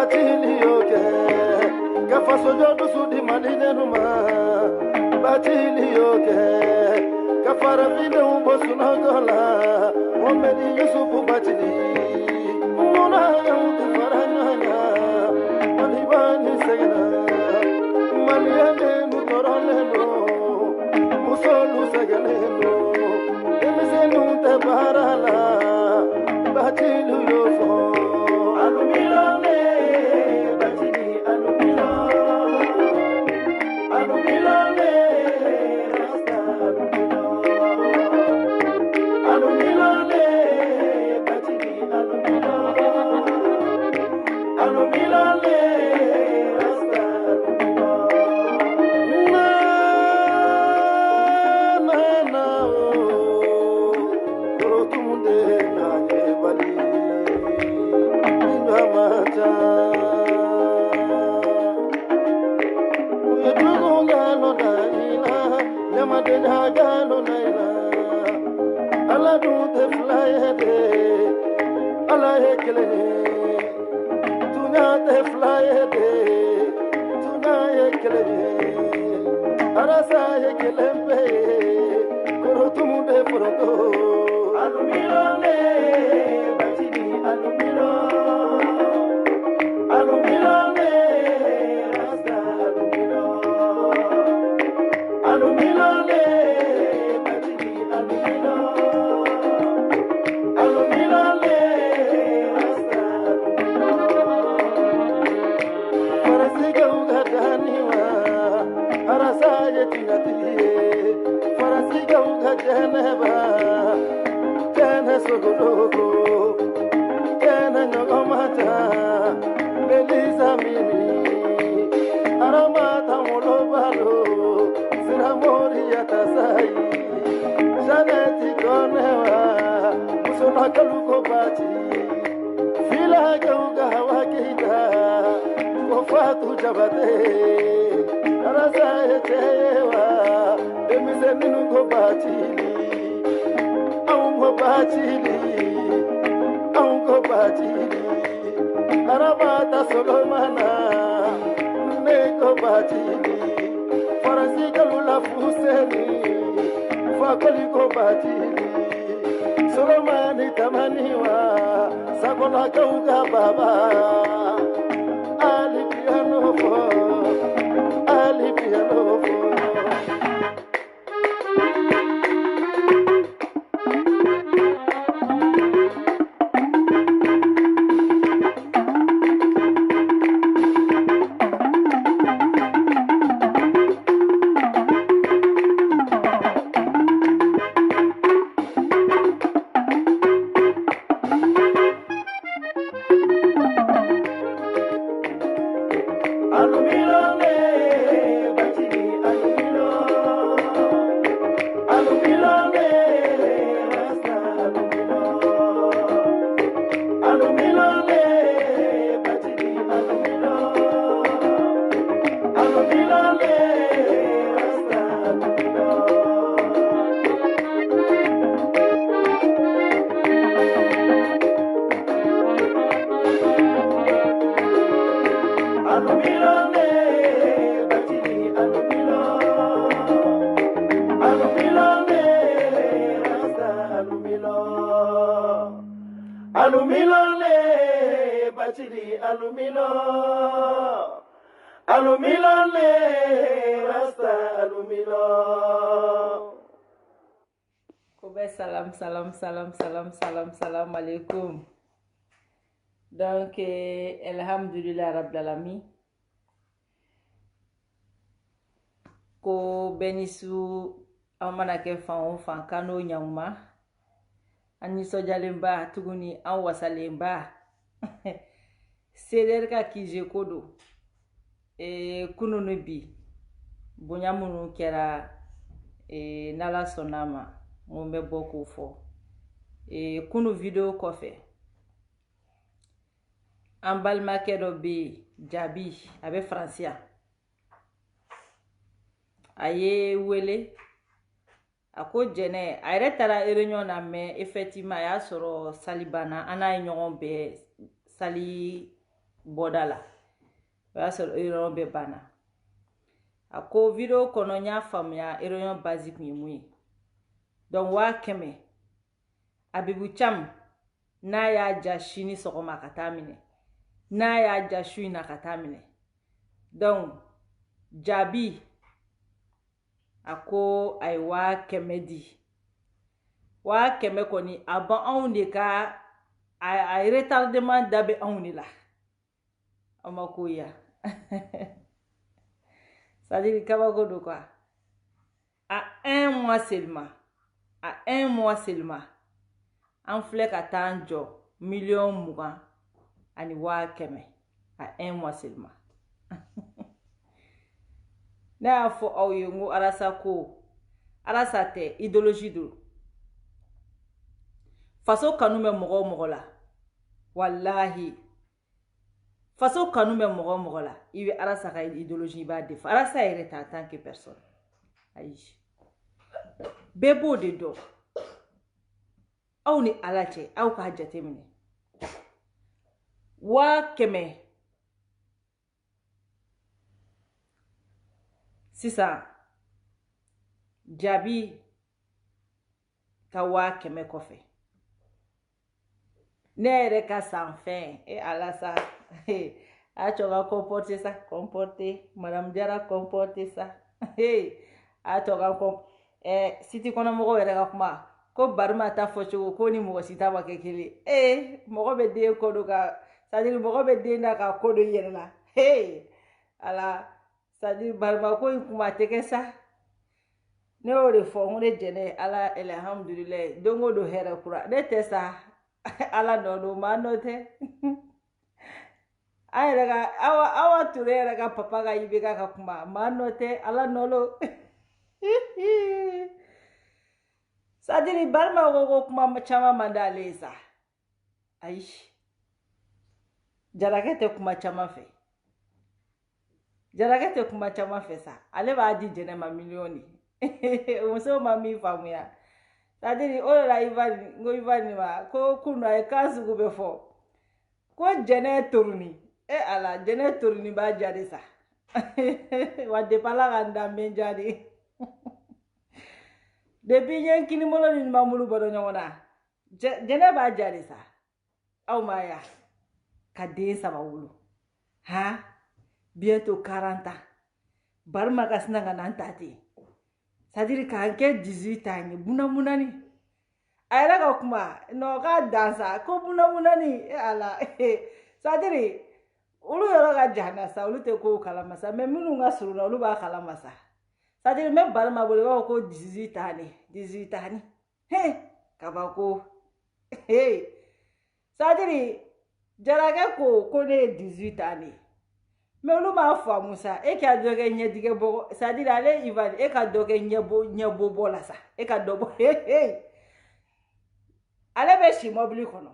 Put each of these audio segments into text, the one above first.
batili yoke kafaso jodu sudi madine numa batili yoke kafara vide umbo sunagola Mohamed Yusuf batili mona yamutu faranya malibani segna maliyane mutoroleno musolu segaleno emisenu te barala batili yofo alumilone batili alumilone rasta alumilone batili alumilone rasta na rotumunde na bali inamata uyetugonga no daina nyamadena gano naina ala du te flyede ala hekelene tunya te flyede tunya hekelene arasa hekelembe korotumunde poroto alumilone batini alumilone rasta alumilone batini alumilone rasta farasiga ugadaniwa arasa yetinatiye farasiga ugadaneba kana sogodogo kana nyogomata belisa mini aramata molobalo siramori yatasai janeti konewa musona kaluko bati fila gauga hawakita wafatu jabate arasa etewa emise minuko batili Aungo batili Arabata Solomana Neko batili Farasiga lula fuseni Fakoliko batili Solomani tamaniwa Sakola kauga baba Ali piano fo alumilone batili alumilone rasta alumilone batili alumilone rasta alumilone batili alumilone rasta alumilone batili alumilone rasta Kobe salam alaikum. Donc alhamdulillah rabbil alamin. Ko benisu amana ke fan kano nyangma ani sojalemba tuguni an wasalemba seder ka kije kodo kununu bi bonya munu kera nala sonama ngombe boko fo kunu video kofe an balimakɛ dɔ be Jabi abe Francia a ye wele a ko jɛnɛ a yɛrɛ taara réunion na mais effectivement a y'a sɔrɔ salibana an n'a ye ɲɔgɔn bɛɛ sali bɔda la o y'a sɔrɔ réunion bɛ banna a ko video kɔnɔ n y'a faamuya réunion base kun ye mun ye donc 100,000 Abibu Cham n'a y'a ja sini sɔgɔma ka taa minɛ n'a y'a ja su in na ka taa minɛ donc jaabi a ko a ye 100,000 di 100,000 kɔni a bɔ anw de ka a retardement da bɛ anw de la aw ma ko ya c'est-à-dire kabako do quoi à 1 mois seulement an filɛ ka taa an jɔ 20,000,000 ani 100,000 à 1 mois seulement ne y'a fɔ aw ye n ko Arasa tɛ idéologie do faso kanu bɛ mɔgɔ o mɔgɔ la wallahi faso kanu bɛ mɔgɔ o mɔgɔ la i bɛ Arasa ka idéologie i b'a défendre Arasa yɛrɛ tɛ en tant que personne ayi bɛɛ b'o de dɔn aw ni Ala cɛ aw k'a jateminɛ 100,000 sisan jaabi ka 100,000 kɔfɛ ne yɛrɛ ka sanfɛn Ala sa a tɔgɔ comporter ça comporter madame Jara comporter ça a tɔgɔ siti kɔnɔ mɔgɔw yɛrɛ ka kuma ko Barima ta fɔ cogo ko ni mɔgɔ si ta ma kɛ kelen mɔgɔ bɛ den ko do ka c'est-à-dire mɔgɔ bɛ den da ka ko do i yɛrɛ la ala c'est-à-dire Barima ko in kuma tɛ kɛ sa ne y'o de fɔ n ko ne jɛnɛ Ala alhamdulilayi don o don hɛrɛ kura ne tɛ sa Ala nɔ don maa nɔ tɛ an yɛrɛ ka Awa Ture yɛrɛ ka papa ka IBK ka kuma maa nɔ tɛ Ala nɔ lo c'est-à-dire Barima ko kuma caman man d'ale ye sa ayi Jarakɛ tɛ kuma caman fɛ sa ale b'a di jɛnɛ ma 1,000,000 de musow ma min faamuya c'est-à-dire o de la Ivan ma ko kunu a ye kan sugu bɛ fɔ ko jɛnɛ toruni ala jɛnɛ toruni b'a jari sa wa depuis Ala ka n dan bɛ n jari depuis n ye kinibolo ni mamuru bɔra ɲɔgɔn na jɛnɛ b'a jari sa aw ma ya ka den 3 wolo bientôt 40 ans Barima ka sina ka na n ta ten c'est-à-dire k'an kɛ 18 ans ye bunamunani a yɛrɛ ka kuma non k'a dan sa ko bunamunani ala c'est-à-dire olu yɔrɔ ka jan na sa olu tɛ kow kalama sa mais minnu ka surun na olu b'a kalama sa c'est-à-dire n bɛ Barima bolo i b'a fɔ ko 18 ans kabako c'est-à-dire Jarakɛ ko ne ye 18 ans mais olu m'a faamu sa e ka dɔ kɛ ɲɛdigɛ bɔ c'est-à-dire ale Ivan e ka dɔ kɛ ɲɛbɔ la sa e ka dɔ bɔ ale bɛ si mobili kɔnɔ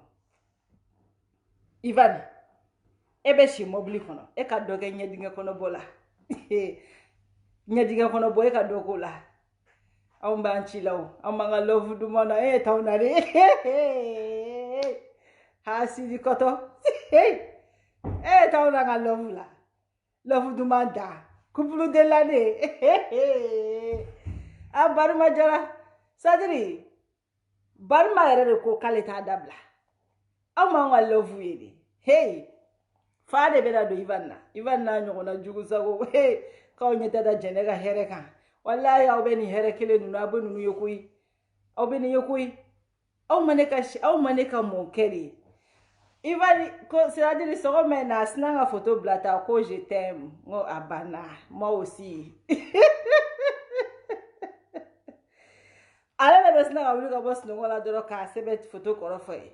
Ivan e bɛ si mobili kɔnɔ e ka dɔ kɛ ɲɛdigɛ kɔnɔ bɔ la ɲɛdigɛ kɔnɔ bɔ e ka dɔ k'o la anw b'an ci la o an b'an ka lɔfu duman na t'anw na de hasidi kɔtɔ t'anw na ka lɔfu la lɔfu duman da kupulu de la de a Barima Jara c'est-à-dire Barima yɛrɛ de ko k'ale t'a dabila aw m'an ka lɔfu ye de fa de bɛna don Ivan n'a ɲɔgɔnna jugu sago k'aw ɲɛ tɛ da jɛnɛ ka hɛrɛ kan wallahi aw bɛ nin hɛrɛ kelen ninnu aw bɛ ninnu ye koyi aw bɛ nin ye koyi aw ma ne ka mun kɛ de Ivan ko c'est-à-dire sɔgɔma na a sina ka photo bila ta ko je t'aime n ko a banna moi aussi ale de bɛ sina ka wuli ka bɔ sunɔgɔ la dɔrɔn k'a sɛbɛn photo kɔrɔ fɔ ye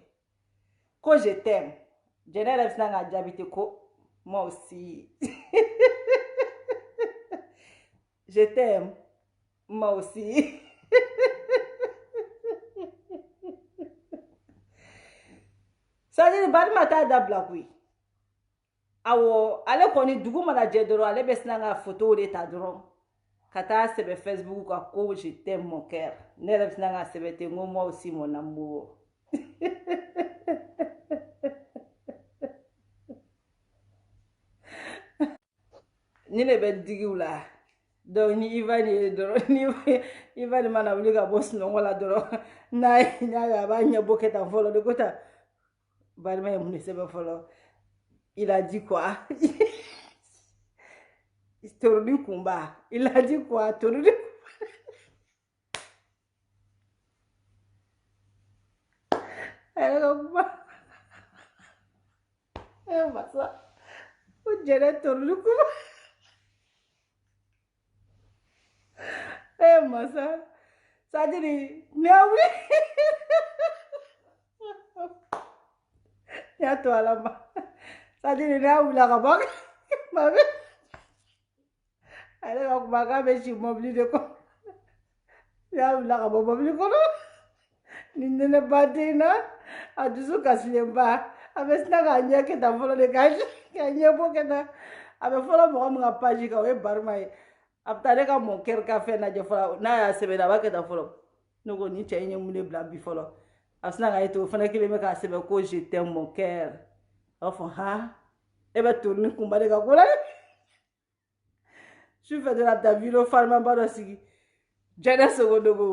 ko je t'aime jɛnɛ yɛrɛ bɛ sina ka jaabi ten ko moi aussi je t'aime moi aussi c'est-à-dire Barima t'a dabila koyi awɔ ale kɔni dugu mana jɛ dɔrɔn ale bɛ sina ka photo de ta dɔrɔn ka taa sɛbɛn Facebook kan ko je t'aime mon cœur ne yɛrɛ bɛ sina ka sɛbɛn ten ko moi aussi mon amour ni ne bɛ digiw la donc ni Ivan ye dɔrɔn ni Ivan mana wuli ka bɔ sunɔgɔ la dɔrɔn n'a ye a b'a ɲɛbɔ kɛ tan fɔlɔ de ko tan balima ye mun de sɛbɛn fɔlɔ il a dit quoi toroni kunba il a dit quoi toroni masa o jɛnɛ toroni kunba masa sadiri ne wuli ya to ala ma sadiri ne wuli ka bɔ ma bɛ ale ka kuma k'a bɛ si mɔbili de kɔnɔ ya wuli ka bɔ mɔbili kɔnɔ ni nɛnɛ ba den na a dusu kasilen ba a bɛ sina k'a ɲɛ kɛ tan fɔlɔ de k'a ɲɛ bɔ kɛ tan a bɛ fɔlɔ mɔgɔ min ka page kan o ye Barima ye a bɛ taa ne ka mɔkɛri ka fɛn lajɛ fɔlɔ n'a y'a sɛbɛn a b'a kɛ tan fɔlɔ ne ko ni cɛ in ye mun de bila bi fɔlɔ a sina k'a ye to o fana kelen bɛ k'a sɛbɛn ko je t'aime mon cœur a b'a fɔ han e bɛ toroni kunba de ka ko la dɛ sufɛ de la bɛ taa video farimaba dɔ sigi Jɛnɛ Sogodogo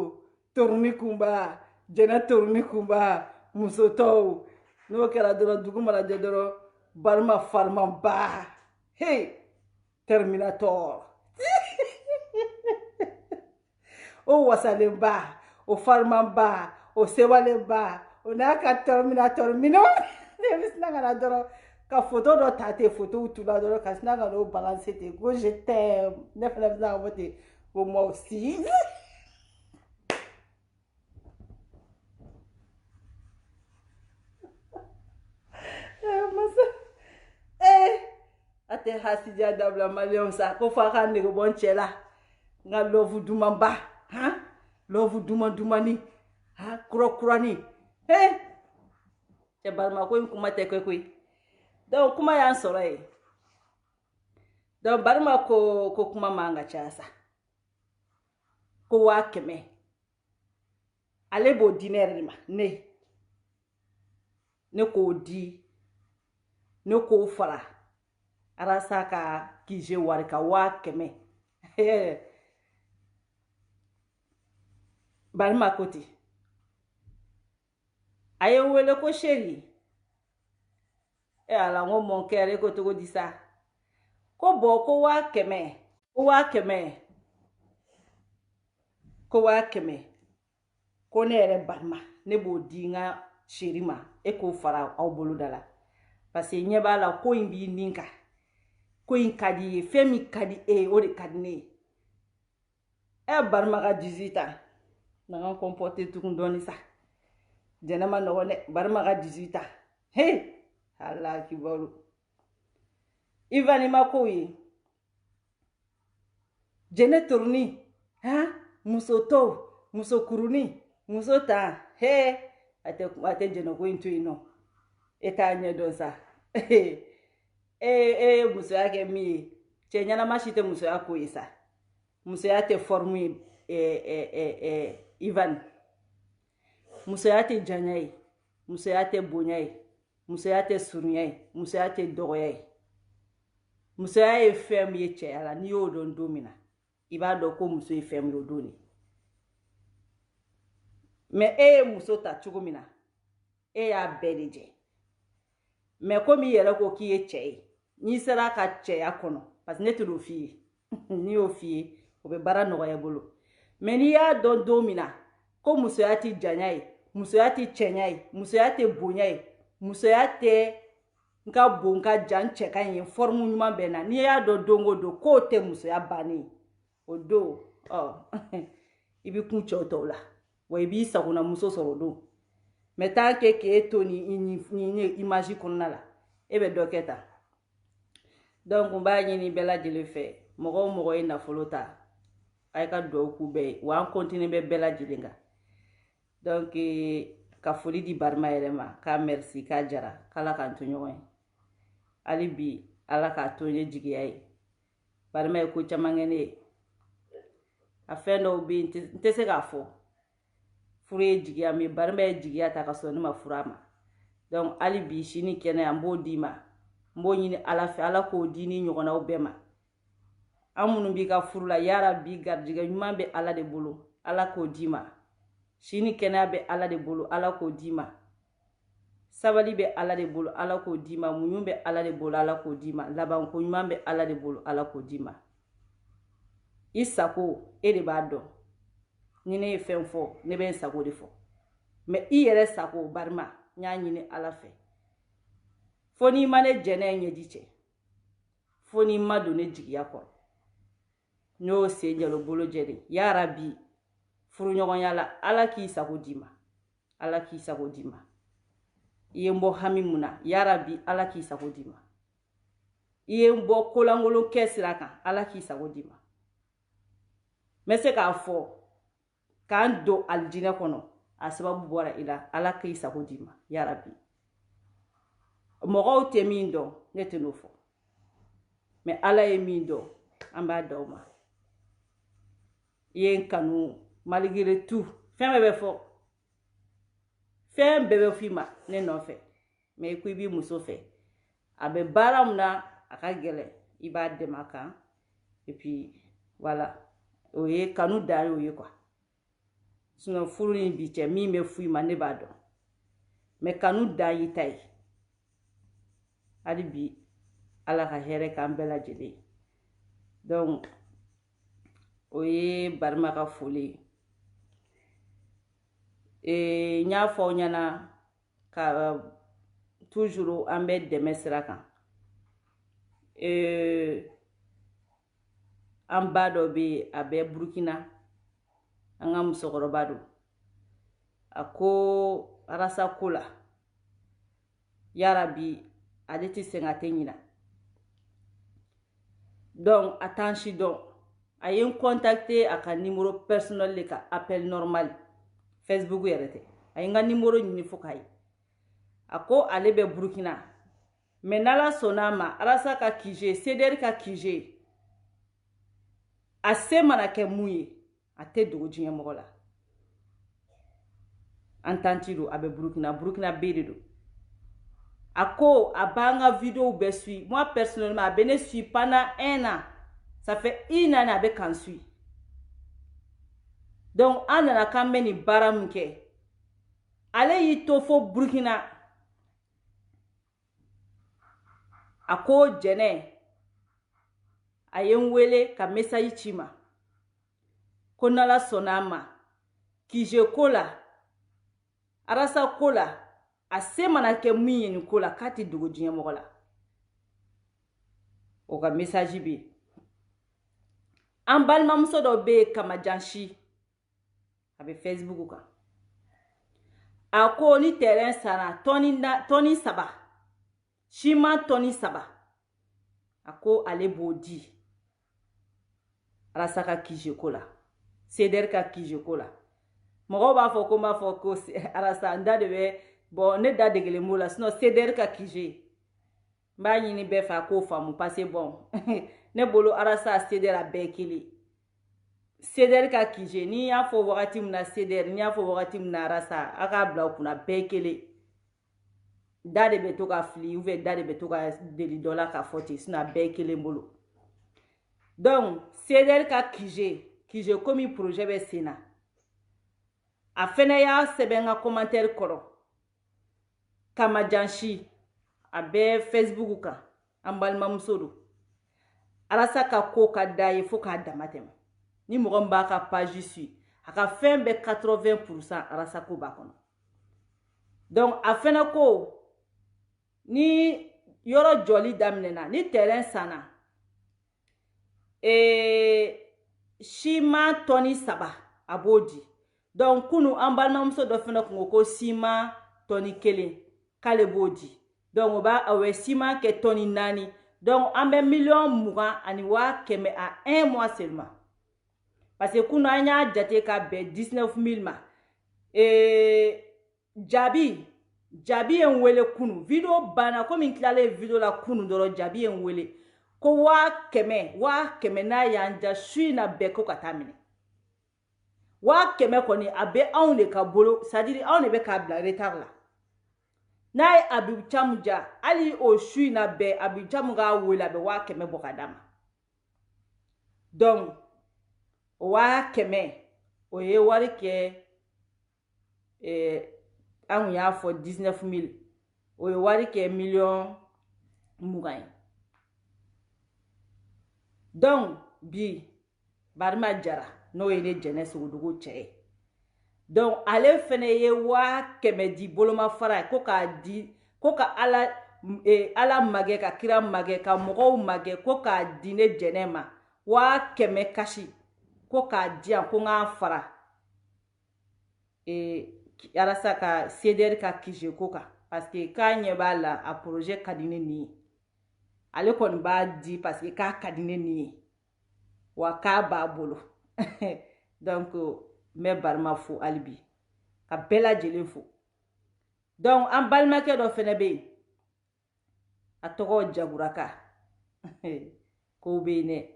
toroni kunba Jɛnɛ toroni kunba muso tɔw n'o kɛra dɔrɔn dugu mana jɛ dɔrɔn Barima farimaba hey Terminator o wasalenba o farimanba o sewalenba o n'a ka Terminator minɛ ne bɛ sina ka na dɔrɔn ka photo dɔ ta ten photo tu la dɔrɔn ka sina ka n'o balance ten ko je t'aime ne fana bɛ sina ka fɔ ten ko moi aussi masa a tɛ hasidiya dabila maliyɛnw sa ko f'a ka nege bɔ n cɛ la n ka lɔvu dumanba lɔvu dumani kurakurani cɛ Barima ko in kuma tɛ kɛ koyi donc kuma y'an sɔrɔ yen donc Barima ko kuma man ka caya sa ko 100,000 ale b'o di ne yɛrɛ de ma ne k'o di ne k'o fara arasa ka kije wari ka 100,000 Barima ko ten a ye n wele ko chéri ala n ko mon cœur e ko togo di sa ko bɔn ko 100,000 ko ne yɛrɛ Barima ne b'o di n ka chéri ma e k'o fara aw boloda la parce que ɲɛ b'a la ko in b'i nin kan ko in ka di ye fɛn min ka di e ye o de ka di ne ye Barima ka 18 ans na n ka comporter tugun dɔɔni sa jɛnɛ ma nɔgɔn dɛ Barima ka 18 ans Ala kibaru Ivan ma ko ye Jɛnɛ toroni muso tɔw muso kuruni muso tan a tɛ Jɛnɛ ko in to yen nɔ e t'a ɲɛdɔn sa e musoya kɛ min ye cɛ ɲɛnama si tɛ musoya ko ye sa musoya tɛ forme ye Ivan musoya tɛ janya ye musoya tɛ bonya ye musoya tɛ surunya ye musoya tɛ dɔgɔya ye musoya ye fɛn min ye cɛya la n'i y'o dɔn don min na i b'a dɔn ko muso ye fɛn min ye o don de mais e ye muso ta cogo min na e y'a bɛɛ de jɛ mais komi i yɛrɛ ko k'i ye cɛ ye n'i sera ka cɛya kɔnɔ parce que ne tɛ o f'i ye n'i y'o f'i ye o bɛ baara nɔgɔya i bolo mais n'i y'a dɔn don min na ko musoya tɛ janya ye musoya tɛ cɛnya ye musoya tɛ bonya ye musoya tɛ n ka bon n ka jan cɛ ka ɲi forme ɲuman bɛ na n'i y'a dɔn don o don k'o tɛ musoya bannen ye o don i bɛ kun cɛw tɔw la wa i b'i sagona muso sɔrɔ o don mais tant que k'e to ni image kɔnɔna la e bɛ dɔ kɛ tan donc n b'a ɲini bɛɛ lajɛlen fɛ mɔgɔ o mɔgɔ ye nafolo ta a ye ka dugawu k'u bɛɛ ye wa an continue bɛ bɛɛ lajɛlen kan donc ka foli di Barima yɛrɛ ma k'a merci k'a jara k'Ala k'an to ɲɔgɔn ye hali bi Ala k'a to ye jigiya ye Barima ye ko caman kɛ ne ye a fɛn dɔw bɛ yen n tɛ se k'a fɔ furu ye jigiya mais Barima ye jigiya ta ka sɔrɔ ne ma furu a ma donc hali bi sini kɛnɛ n b'o d'i ma n b'o ɲini Ala fɛ Ala k'o di ni ɲɔgɔnnaw bɛɛ ma amunu bi ka furu la ya rabbi gardiga ɲuman bɛ ala de bolo ala k'o d'i ma sini kɛnɛya bɛ ala de bolo ala k'o d'i ma sabali bɛ ala de bolo ala k'o d'i ma muɲu bɛ ala de bolo ala k'o d'i ma labanko ɲuman bɛ ala de bolo ala k'o d'i ma i sago e de b'a dɔn ni ne ye fɛn fɔ ne bɛ n sago de fɔ mais i yɛrɛ sago barima n y'a ɲini ala fɛ fo n'i ma ne jɛnɛ ɲɛji cɛ fo n'i ma don ne jigiya kɔrɔ n'o sen jalo bolo jɛlen ya rabbi furuɲɔgɔnya la ala k'i sago d'i ma ala k'i sago d'i ma i ye n bɔ hami mun na ya rabbi ala k'i sago d'i ma i ye n bɔ kolankolon kɛ sira kan ala k'i sago d'i ma n bɛ se k'a fɔ k'an don alijinɛ kɔnɔ a sababu bɔra i la ala k'i sago d'i ma ya rabbi mɔgɔw tɛ min dɔn ne tɛ n'o fɔ mais ala ye min dɔn an b'a d'aw ma i ye n kanu malgré tout fɛn bɛɛ bɛ fɔ fɛn bɛɛ bɛ fɔ i ma ne nɔfɛ mais i ko i b'i muso fɛ a bɛ baara min na a ka gɛlɛn i b'a dɛmɛ a kan et puis voilà o ye kanu da y'o ye quoi sinon furu ni bi cɛ min bɛ fɔ i ma ne b'a dɔn mais kanu da y'i ta ye hali bi ala ka hɛrɛ k'an bɛɛ lajɛlen ye donc o ye barima ka foli ye n y'a fɔ aw ɲɛna ka toujours an bɛ dɛmɛ sira kan an ba dɔ bɛ yen a bɛ burukina an ka musokɔrɔba don a ko arasa ko la ya rabbi ale tɛ sɛgɛn a tɛ ɲina donc a t'an si dɔn a ye n contacter a ka numéro personnel de ka appel normal Facebook yɛrɛ tɛ a ye n ka numéro ɲini fo k'a ye a ko ale bɛ burukina mais n'ala sɔnna a ma arasa ka kije CDR ka kije a se mana kɛ mun ye a tɛ dogo diɲɛ mɔgɔ la an tanti don a bɛ burukina bɛ de don a ko a b'an ka vidéo bɛɛ suit moi personnellement a bɛ ne suit pendant 1 an ça fait 1 an a bɛ k'an suit donc an nana k'an bɛ nin baara min kɛ ale y'i to fo burukina a ko jɛnɛ a ye n wele ka message ci ma ko n'ala sɔnna a ma kije ko la arasa ko la a se mana kɛ min ye nin ko la k'a tɛ dogo diɲɛ mɔgɔ la o ka message bɛ yen an balimamuso dɔ bɛ yen kamajansi a bɛ Facebook kan a ko ni terrain sara tɔni 3 siman tɔni 3 a ko ale b'o di arasa ka kije ko la CDR ka kije ko la mɔgɔw b'a fɔ ko n b'a fɔ ko arasa n da de bɛ bon ne da degelen b'o la sinon CDR ka kije n b'a ɲini bɛɛ fɛ a k'o faamu parce que bon ne bolo arasa CDR a bɛɛ kelen CDR ka kije ni y'a fɔ wagati min na CDR ni y'a fɔ wagati min na arasa a k'a bila o kunna bɛɛ kelen da de bɛ to ka fili ou bien da de bɛ to ka deli dɔ la ka fɔ ten sinon a bɛɛ kelen bolo donc CDR ka kije komi projet bɛ sen na a fɛnɛ y'a sɛbɛn n ka commentaire kɔrɔ kamajansi a bɛ Facebook kan an balimamuso don arasa ka ko ka d'a ye fo k'a dama tɛmɛ ni mɔgɔ min b'a ka page suit a ka fɛn bɛɛ 80% arasa ko b'a kɔnɔ donc a fɛnɛ ko ni yɔrɔ jɔli daminɛna ni terrain sanna siman tɔni 3 a b'o di donc kunu an balimamuso dɔ fɛnɛ kun ko siman tɔni 1 k'ale b'o di donc o bɛ siman kɛ tɔni 4 donc an bɛ 20,200,000 à 1 mois seulement parce que kunu an y'a jate ka bɛn 19,000 ma Jabi ye n wele kunu video banna komi n tilalen video la kunu dɔrɔn Jabi ye n wele ko 100,000 n'a y'an ja su in na bɛɛ ko ka taa minɛ 100,000 kɔni a bɛ anw de ka bolo c'est à dire anw de bɛ k'a bila retard la n'a ye Abibu Camu ja hali o su in na bɛɛ Abibu Camu k'a wele a bɛ 100,000 bɔ ka d'a ma donc wa kɛmɛ o ye wari kɛ an y'a fɔ 19 000 o ye wari kɛ million 20 ye donc bi Barima Jara n'o ye ne jɛnɛ Sogodogo cɛ ye donc ale fɛnɛ ye wa kɛmɛ di bolomafara ye ko k'a di ko ka ala magɛ ka kira magɛ ka mɔgɔw magɛ ko k'a di ne jɛnɛ ma wa kɛmɛ kasi ko k'a di yan ko ŋ'a fara Arasa ka CDR ka kije ko kan parce que k'a ɲɛ b'a la a projet ka di ne nin ye ale kɔni b'a di parce que k'a ka di ne nin ye wa k'a b'a bolo donc n bɛ Barima fo hali bi ka bɛɛ lajɛlen fo donc an balimakɛ dɔ fɛnɛ bɛ yen a tɔgɔ Jaburaka ko bɛ yen dɛ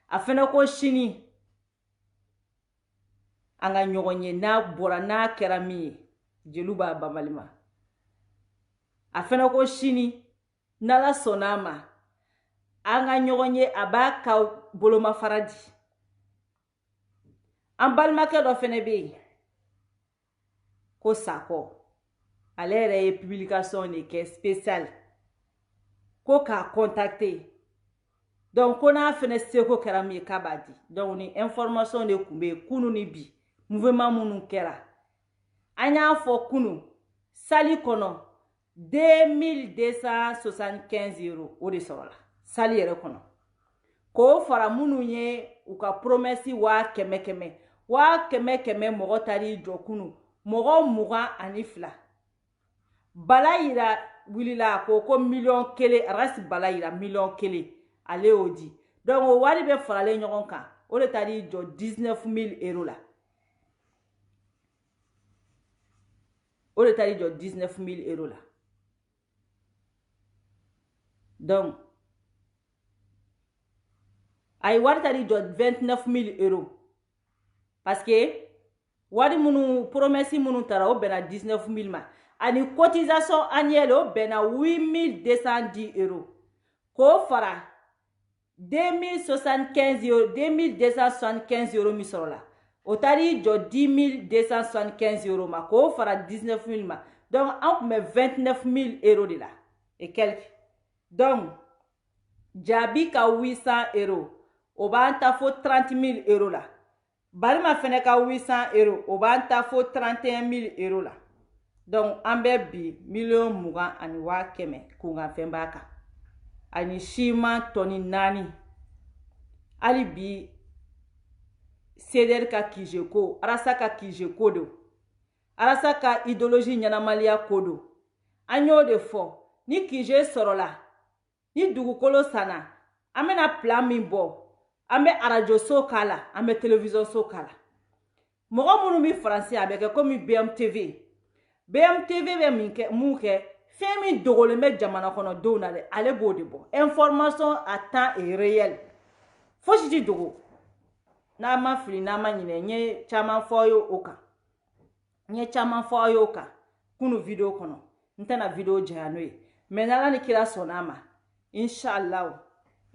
a fɛnɛ ko sini an ka ɲɔgɔn ye n'a bɔra n'a kɛra min ye jeliw b'a bamali ma a fɛnɛ ko sini n'Ala sɔnn'a ma an ka ɲɔgɔn ye a b'a ka bolomafara di an balimakɛ dɔ fɛnɛ bɛ yen ko Sakɔ ale yɛrɛ ye publication de kɛ spécial ko k'a contacter donc ko n'a fɛnɛ seko kɛra min ye k'a b'a di donc ni information de tun bɛ yen kunu ni bi mouvement minnu kɛra an y'a fɔ kunu sali kɔnɔ 2275 euros o de sɔrɔla sali yɛrɛ kɔnɔ k'o fara minnu ye u ka promesse wa kɛmɛ mɔgɔ taar'i jɔ kunu mɔgɔ 22 Bala Yira wulila ko million 1 arasi Bala Yira million 1 ale y'o di donc o wari bɛ faralen ɲɔgɔn kan o de taar'i jɔ 19 000 euros la o de taar'i jɔ 19 000 euros la donc a ye wari taar'i jɔ 29 000 euros parce que wari minnu promesse minnu taara o bɛnna 19 000 ma ani cotisation annuelle o bɛnna 8210 euros k'o fara 2075 euros 2275 euros min sɔrɔla o taar'i jɔ 10275 euros ma k'o fara 19 000 ma donc an tun bɛ 29 000 euros de la et quelques donc jaabi ka 800 euros o b'an ta fo 30 000 euros la Barima fɛnɛ ka 800 euros o b'an ta fo 31 000 euros la donc an bɛ bi million 20 ani wa kɛmɛ kunkanfɛn b'a kan ani siman tɔni 4 hali bi CDR ka kije ko Arasa ka kije ko do Arasa ka idéologie ɲanamaliya ko do an y'o de fɔ ni kije sɔrɔla ni dugukolo sanna an bɛna plan min bɔ an bɛ radio so k'a la an bɛ télévision so k'a la mɔgɔ minnu bɛ faransi a bɛ kɛ komi BMTV bɛ mun kɛ fɛn min dogolen bɛ jamana kɔnɔdenw na dɛ ale b'o de bɔ information à temps et réel fosi tɛ dogo n'a ma fili n'a ma ɲinɛ n ye caman fɔ aw ye o kan kunu video kɔnɔ n tɛna video janya n'o ye mais n'Ala ni kira sɔnn'a ma inshallah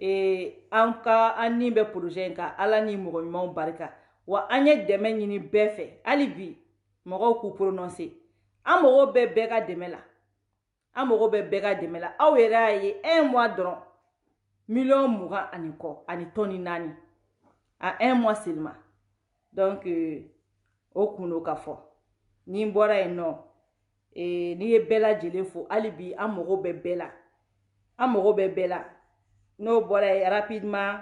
an ni bɛ projet in kan Ala ni mɔgɔ ɲumanw barika wa an ye dɛmɛ ɲini bɛɛ fɛ hali bi mɔgɔw k'u prononcer an mɔgɔw bɛ bɛɛ ka dɛmɛ la aw yɛrɛ y'a ye 1 mois dɔrɔn million 20 ani kɔ ani tɔni 4 à 1 mois seulement donc o kun do ka fɔ ni n bɔra yen nɔ n'i ye bɛɛ lajɛlen fo hali bi an mɔgɔw bɛ bɛɛ la n'o bɔra yen rapidement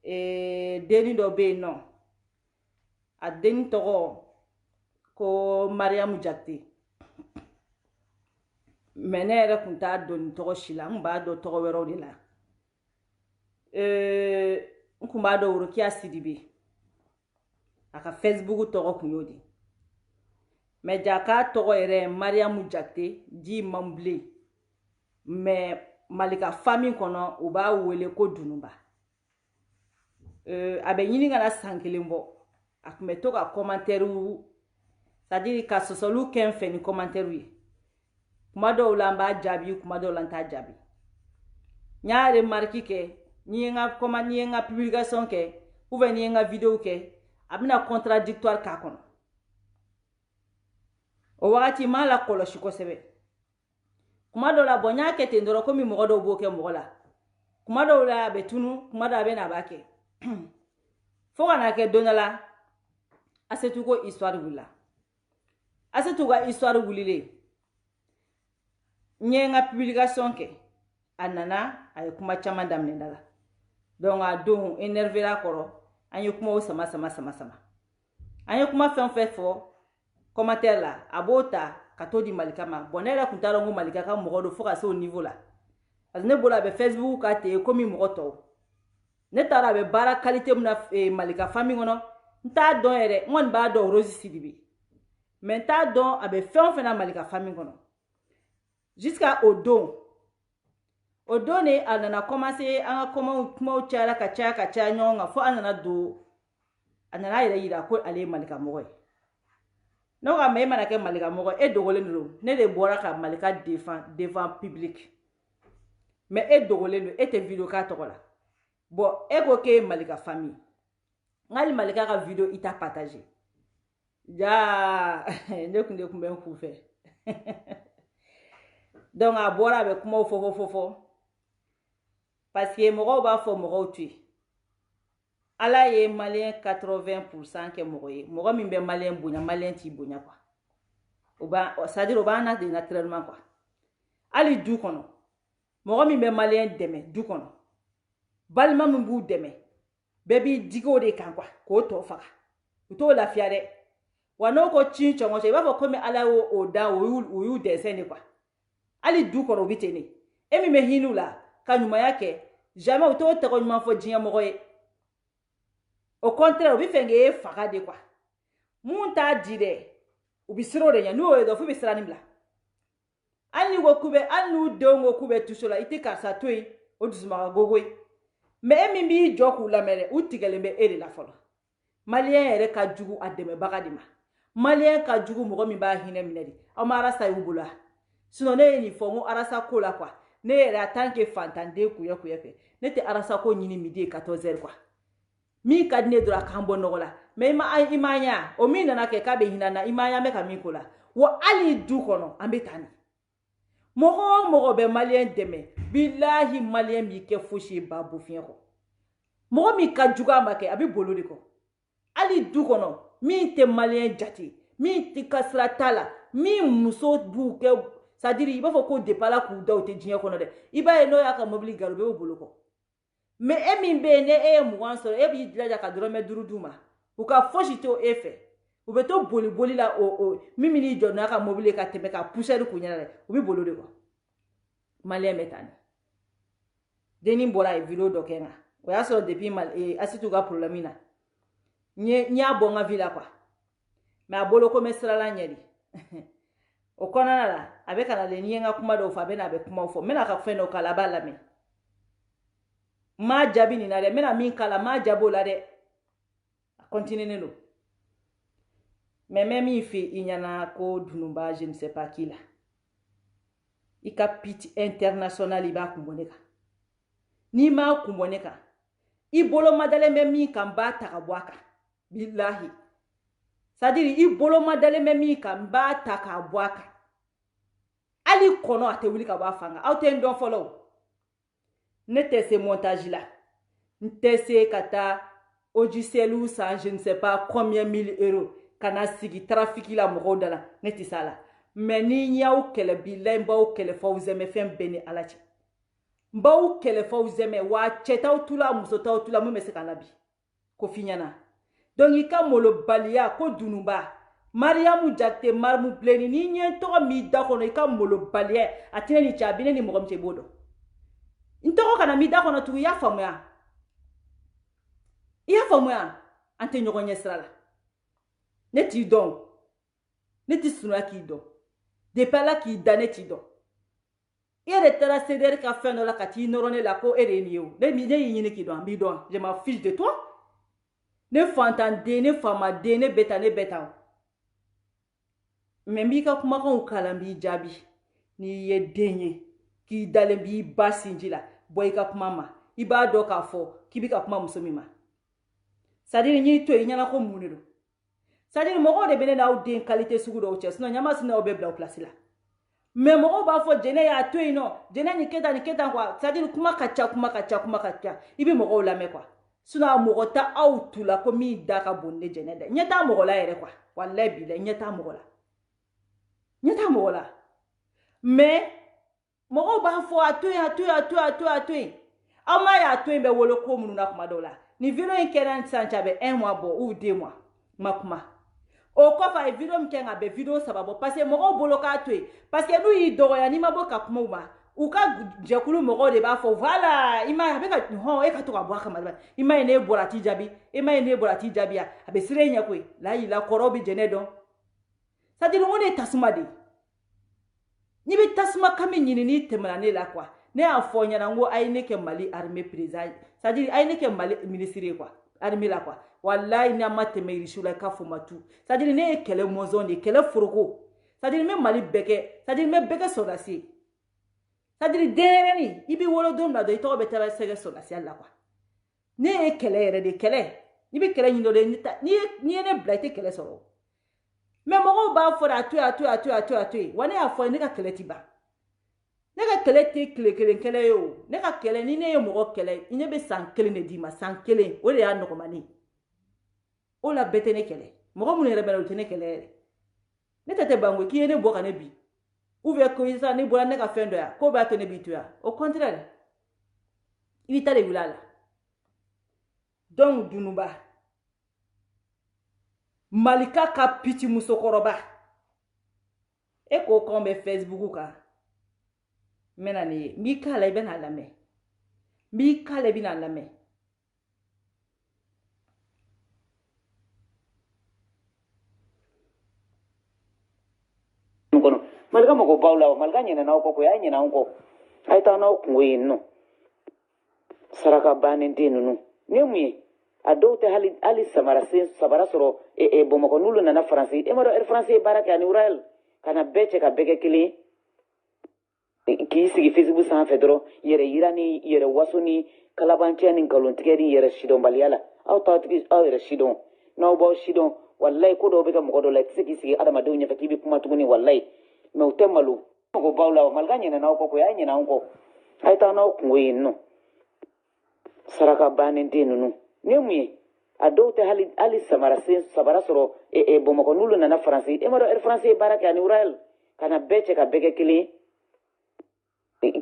denni dɔ bɛ yen nɔ a denni tɔgɔ ko Mariamu Jakite mais ne yɛrɛ kun t'a dɔn nin tɔgɔ si la n b'a dɔn tɔgɔ wɛrɛw de la n kun b'a dɔn Worokiya Sidibe a ka Facebook tɔgɔ kun y'o de mais jaa tɔgɔ yɛrɛ Mariamu Jakite di Mambilen mais Malika famille kɔnɔ u b'a wele ko Dununba a bɛ ɲini ka na san 1 bɔ a kun bɛ to ka commentaire c'est-à-dire ka sɔsɔliw kɛ n fɛ ni commentaire ye kuma dɔw la n b'a jaabi kuma dɔw la n t'a jaabi n y'a remarque kɛ ni nga comment ni nga publication ke ou bien ni nga vidéo ke abina contradictoire ka kono o wakati ma la koloshi ko sebe kuma do la bonya ke te ndoro ko mi mo do bo ke mo la kuma do la betunu kuma da be na ba ke fo kana ke donala asetu ko histoire wula asetu ga histoire wulile nye nga publication ke anana ay kuma chama damne ndala donc a don énervé la koro anyo kuma o sama anyo kuma fen fo commentaire la abota katodi malika ma bonela kuntalo ngo malika ka mo do fo ka so niveau la azne bola be Facebook ka te komi mo to ne tara be bara qualité muna malika famille ngono nta don ere ngon ba do Rosie Sidibe mais nta don abe fen na malika famille ngono jusqu'à Odon ne anana commencé an comment tiara ka cha nyonga fo anana do anana ira ko ale malika moy no ga me mana ke malika moy e dogole no ne de bora ka malika devant public mais e dogole no e te vidéo ka tokola bon e go ke malika famille ngali malika ka vidéo ita partager ja ne kunde kumbe ku fe donc a bora be kuma fo parce que mogo ba fo mogo tu ala ye malien 80% ke mogo min be malien bunya malien ti bunya quoi oba ça dire oba na de naturellement quoi ali du kono mogo min be malien deme du kono balma min bu deme bebi digo de kan quoi ko to faka to la fiare wano ko chincho ngo se ba fo comme ala o da o yu dessin quoi ali du kono bitene emi me hinula kanyuma yake jamais auto te nyuma fo jinya mogoye au contraire obi fenge faka de quoi munta dire obi siro de nya no e do fu bi sirani bla ani go kube anu de ngo kube tusola ite karsa toyi o dusuma gogoy mais emi bi joku la mere utigele be ere la folo malien ere ka jugu ademe bagadima malien ka jugu mogo mi ba hine minedi amara sa yubula sino ne ni fomu arasa kola quoi ne era tanke fantande kuya fe ne te arasa ko nyini midi 14h quoi mi kadne dura kambo nogola me ma imanya o mi nana ke kabe hinana imanya me kamikola wo ali du kono ambetani mogo be malien deme billahi malien mi ke fushi babu fien ko mogo mi ka juga make abi bolodi ko ali du kono mi te malien jati mi ti kasra tala mi muso bu ke c'est-à-dire il va faut qu'on dépala ku da ote jinya kono de iba eno ya ka mobili garube o boloko mais emi be ne e mu wanso e bi dila ka drome duruduma u ka foshito efe u beto boli la o mimi ni jona ka mobili ka tebe ka pousser ku nyana de u bi bolo de ko malien metani deni bola e video do kenga o ya so depuis mal e asitu ga problemina nya bonga vila kwa mais abolo ko mesra la nyeri o konana la avec kana le nienga kuma do fa bena be kuma fo mena ka feno kala bala me ma jabi ni na de mena min kala ma jabo la de continue no mais mi fi inyana ko dunumba je ne sais pas qui là ika pit international iba kumboneka ni ma kumboneka ibolo madale me mi kan ba takabwaka billahi c'est-à-dire ibolo madale me mi kan ba takabwaka ali kono ate wuli ka ba fanga auto ndon follow nete se montage là nete kata ojiselu ça je ne sais pas combien 1000 euros kana sigi trafic la mogodala neti sala mais ni nyaw kele billahi baw kele fawzeme fem beni alachi baw kele fawzeme wa chetaw tula musotaw tula mu mese kanabi ko finyana donc ika molo balia ko dunumba mariamu jakte marmu pleni ni nyen to mi da kono ika molo balia atine ni chabine ni mogom chebodo intoko kana mi da kono tu ya famu ya ante nyogo nyesrala neti don neti sunwa ki don de pala ki daneti don ere tera ceder ka feno la kati norone la ko ere ni yo ne mi ne yini ki don bi don je m'en fiche de toi ne fantande ne famade ne beta membi ka kuma ko kalambi jabi ni ye denye ki dalembi basinjila boy ka kuma ma i b'a dɔn k'a fɔ k'i bɛ ka kuma muso min ma c'est à dire n'i to yen i ɲɛna ko mun de don c'est à dire mɔgɔw de bɛ ne n'aw den qualité sugu dɔw cɛ sinon ɲama sinna aw bɛ bila aw place la mais mɔgɔw b'a fɔ jɛnɛ y'a to yen nɔ jɛnɛ nin kɛ tan quoi c'est à dire kuma ka ca i bɛ mɔgɔw lamɛn quoi sinon mɔgɔ ta aw tu la ko min da ka bon ne jɛnɛ dɛ ɲɛ t'a mɔgɔ la yɛrɛ quoi wallahi billahi ɲɛ t'a mɔgɔ la mais mɔgɔw b'a fɔ a to yen aw ma y'a to yen bɛ wolo ko minnu na kuma dɔw la ni video in kɛra sisan cɛ a bɛ 1 mois bɔ ou 2 mois ma kuma o kɔfɛ a ye video min kɛ nka a bɛ video 3 bɔ parce que mɔgɔw bolo k'a to yen parce que n'u y'i dɔgɔya n'i ma bɔ ka kuma u ma u ka jɛkulu mɔgɔw de b'a fɔ voilà i ma ye a bɛ ka hɔn e ka to ka bɔ a kama i ma ye ne bɔra a t'i jaabi e ma ye ne bɔra a t'i jaabi a bɛ siran e ɲɛ koyi la kɔrɔw bɛ jɛnɛ dɔn c'est à dire o de ye tasuma de ye n'i bɛ tasuma kami ɲini n'i tɛmɛna ne la quoi ne y'a fɔ ɲɛna n ko a ye ne kɛ Mali armée président c'est à dire a ye ne kɛ Mali ministre ye quoi armée la quoi wallahi n'a ma tɛmɛ Irisu la k'a fɔ ma tu c'est à dire ne ye kɛlɛ mɔzɔn de ye kɛlɛ foroko c'est à dire n bɛ Mali bɛɛ kɛ c'est à dire n bɛ bɛɛ kɛ sɔrɔdasi c'est à dire denyɛrɛnin i b'i wolo don min na dɔrɔn i tɔgɔ bɛ taa sɛgɛ sɔrɔdasiya la quoi ne ye kɛlɛ yɛrɛ de kɛlɛ n'i bɛ kɛlɛ ɲini dɔ de n'i ye ne bila i tɛ kɛlɛ sɔrɔ mais mɔgɔw b'a fɔ a to yen wa ne y'a fɔ ne ka kɛlɛ ti ban ne ka kɛlɛ tɛ tile kelen kɛlɛ ye o ne ka kɛlɛ ni ne ye mɔgɔ kɛlɛ ne bɛ san 1 de d'i ma san 1 o de y'a nɔgɔmani o la bɛɛ tɛ ne kɛlɛ mɔgɔ minnu yɛrɛ bɛ na o tɛ ne kɛlɛ yɛrɛ ne tɛ ban koyi k'i ye ne bɔ ka ne bi ou bien ko sisan ne bɔra ne ka fɛn dɔ yan ko b'a to ne b'i to yan au contraire i b'i ta de wuli a la donc Dununba Malika ka piti musokɔrɔba e ko k'anw bɛ Facebook kan n bɛna nin ye n b'i k'a la i bɛna lamɛn Malika mɔgɔ baw la Malika ɲinɛna aw kɔ koyi a ye ɲinɛ anw kɔ a ye taa n'aw kungo yen nɔ saraka bannen den ninnu ne mun ye a dɔw tɛ hali sabara sɔrɔ Bamakɔ n'olu nana Faransi e ma dɔn Faransi ye baara kɛ ani Urayɛl ka na bɛɛ cɛ ka bɛɛ kɛ kelen ye k'i sigi Facebook sanfɛ dɔrɔn yɛrɛ yira ni yɛrɛ waso ni kalabanciya ni nkalontigɛ ni yɛrɛ sidɔnbaliya la aw yɛrɛ sidɔn n'aw b'aw sidɔn wallahi ko dɔw bɛ kɛ mɔgɔ dɔ la i tɛ se k'i sigi adamadenw ɲɛfɛ k'i bɛ kuma tuguni wallahi mais u tɛ malo mɔgɔ baw la Malika ɲinɛna aw kɔ koyi a ye ɲinɛ anw kɔ a ye taa n'aw kungo yen nɔ saraka bannen den ninnu ne mun ye a dɔw tɛ hali sabara sɔrɔ Bamakɔ n'olu nana Faransi e ma dɔn Faransi ye baara kɛ ani Urayɛl ka na bɛɛ cɛ ka bɛɛ kɛ kelen ye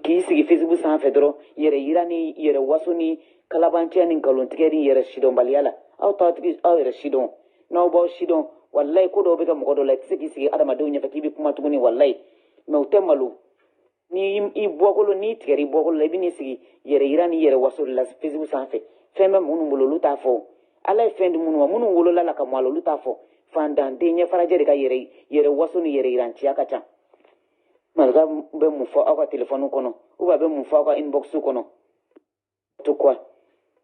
k'i sigi Facebook sanfɛ dɔrɔn yɛrɛ yira ni yɛrɛ waso ni kalabanciya ni nkalontigɛ ni yɛrɛ sidɔnbaliya la aw yɛrɛ sidɔn n'aw b'aw sidɔn wallahi ko dɔw bɛ kɛ mɔgɔ dɔ la i tɛ se k'i sigi adamadenw ɲɛfɛ k'i bɛ kuma tuguni wallahi mais u tɛ malo ni i bɔkolo n'i tigɛra i bɔkolo la i bɛ n'i sigi yɛrɛ yira ni yɛrɛ waso de la Facebook sanfɛ fɛn bɛ minnu bolo olu t'a fɔ ala ye fɛn di minnu ma minnu wolola la ka mɔ a la olu t'a fɔ fantan den ɲɛ farajɛ de ka yɛrɛ waso ni yɛrɛ yiranciya ka ca Malika bɛ mun fɔ aw ka téléphone kɔnɔ ou bien a bɛ mun fɔ aw ka inbox kɔnɔ to quoi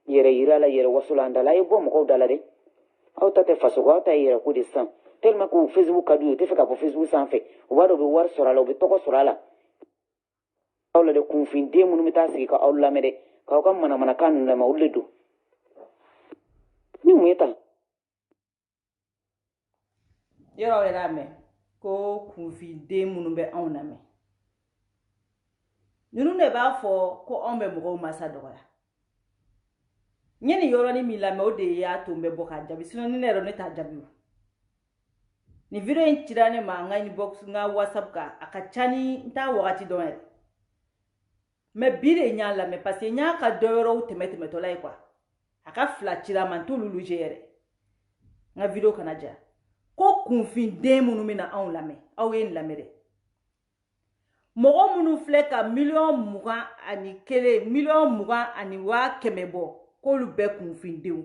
yɛrɛ yira la yɛrɛ waso la an da la a ye bɔ mɔgɔw da la dɛ aw ta tɛ faso kɔ aw ta ye yɛrɛ ko de sisan tellement que Facebook ka d'u ye u tɛ fɛ ka bɔ Facebook sanfɛ u b'a dɔn u bɛ wari sɔrɔ a la u bɛ tɔgɔ sɔrɔ a la aw la de kunfin den minnu bɛ taa sigi ka aw lamɛn dɛ k'aw ka manamanakan ninnu lamɛn olu de don ni mun ye tan yɔrɔ yɛrɛ a mɛn ko kunfin den minnu bɛ anw lamɛn ninnu de b'a fɔ ko anw bɛ mɔgɔw masa dɔgɔya n ye nin yɔrɔnin min lamɛn o de y'a to n bɛ bɔ k'a jaabi sinon ni ne yɛrɛ ne t'a jaabi o nin video in cira ne ma n ka inbox n ka WhatsApp kan a ka ca ni n t'a wagati dɔn yɛrɛ mais bi de n y'a lamɛn parce que n y'a ka dɔ yɔrɔw tɛmɛtɔla ye quoi a ka 2 cira ma n t'olu loger yɛrɛ n ka video kana ja ko kunfin den minnu bɛ na anw lamɛn aw ye nin lamɛn dɛ mɔgɔ minnu filɛ ka 21,000,000 bɔ k'olu bɛɛ kunfin denw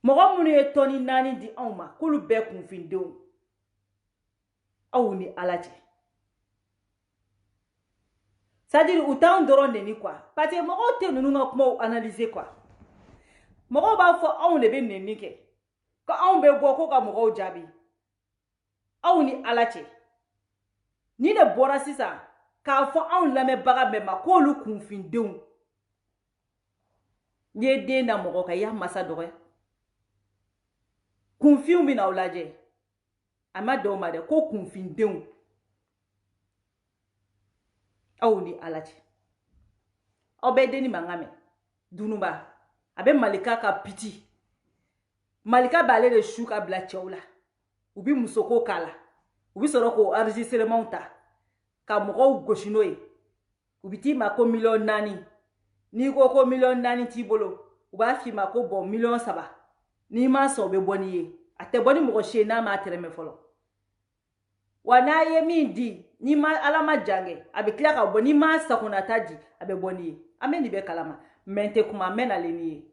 mɔgɔ minnu ye tɔni 4 di anw ma k'olu bɛɛ kunfin denw aw ni ala cɛ c'est à dire u t'anw dɔrɔn de ni quoi parce que mɔgɔw tɛ ninnu ka kumaw analyser quoi mɔgɔw b'a fɔ anw de bɛ nɛni kɛ ko anw bɛ bɔ ko ka mɔgɔw jaabi aw ni ala cɛ ni ne bɔra sisan k'a fɔ anw lamɛnbaga bɛɛ ma k'olu kunfindenw n'i ye den na mɔgɔ kan i y'a masa dɔgɔya kunfinw bɛ n'aw lajɛ a ma dɔw ma dɛ ko kunfindenw aw ni ala cɛ aw bɛ den ni mankan mɛn dunuba a bɛ malika ka piti malika b'ale de su ka bila cɛw la u bɛ musoko k'a la u bɛ sɔrɔ k'o enregistrement ta ka mɔgɔw gosi n'o ye u bɛ t'i ma ko 4,000,000 n'i ko ko 4,000,000 t'i bolo u b'a f'i ma ko bon 3,000,000 n'i ma sɔn u bɛ bɔ n'i ye a tɛ bɔ ni mɔgɔ si ye n'a m'a tɛrɛmɛ fɔlɔ wa n'a ye min di n'i ma ala ma jange a bɛ tila ka bɔ n'i ma sakonata di a bɛ bɔ n'i ye an bɛ nin bɛɛ kalama mɛ n tɛ kuma n bɛ nalen n'i ye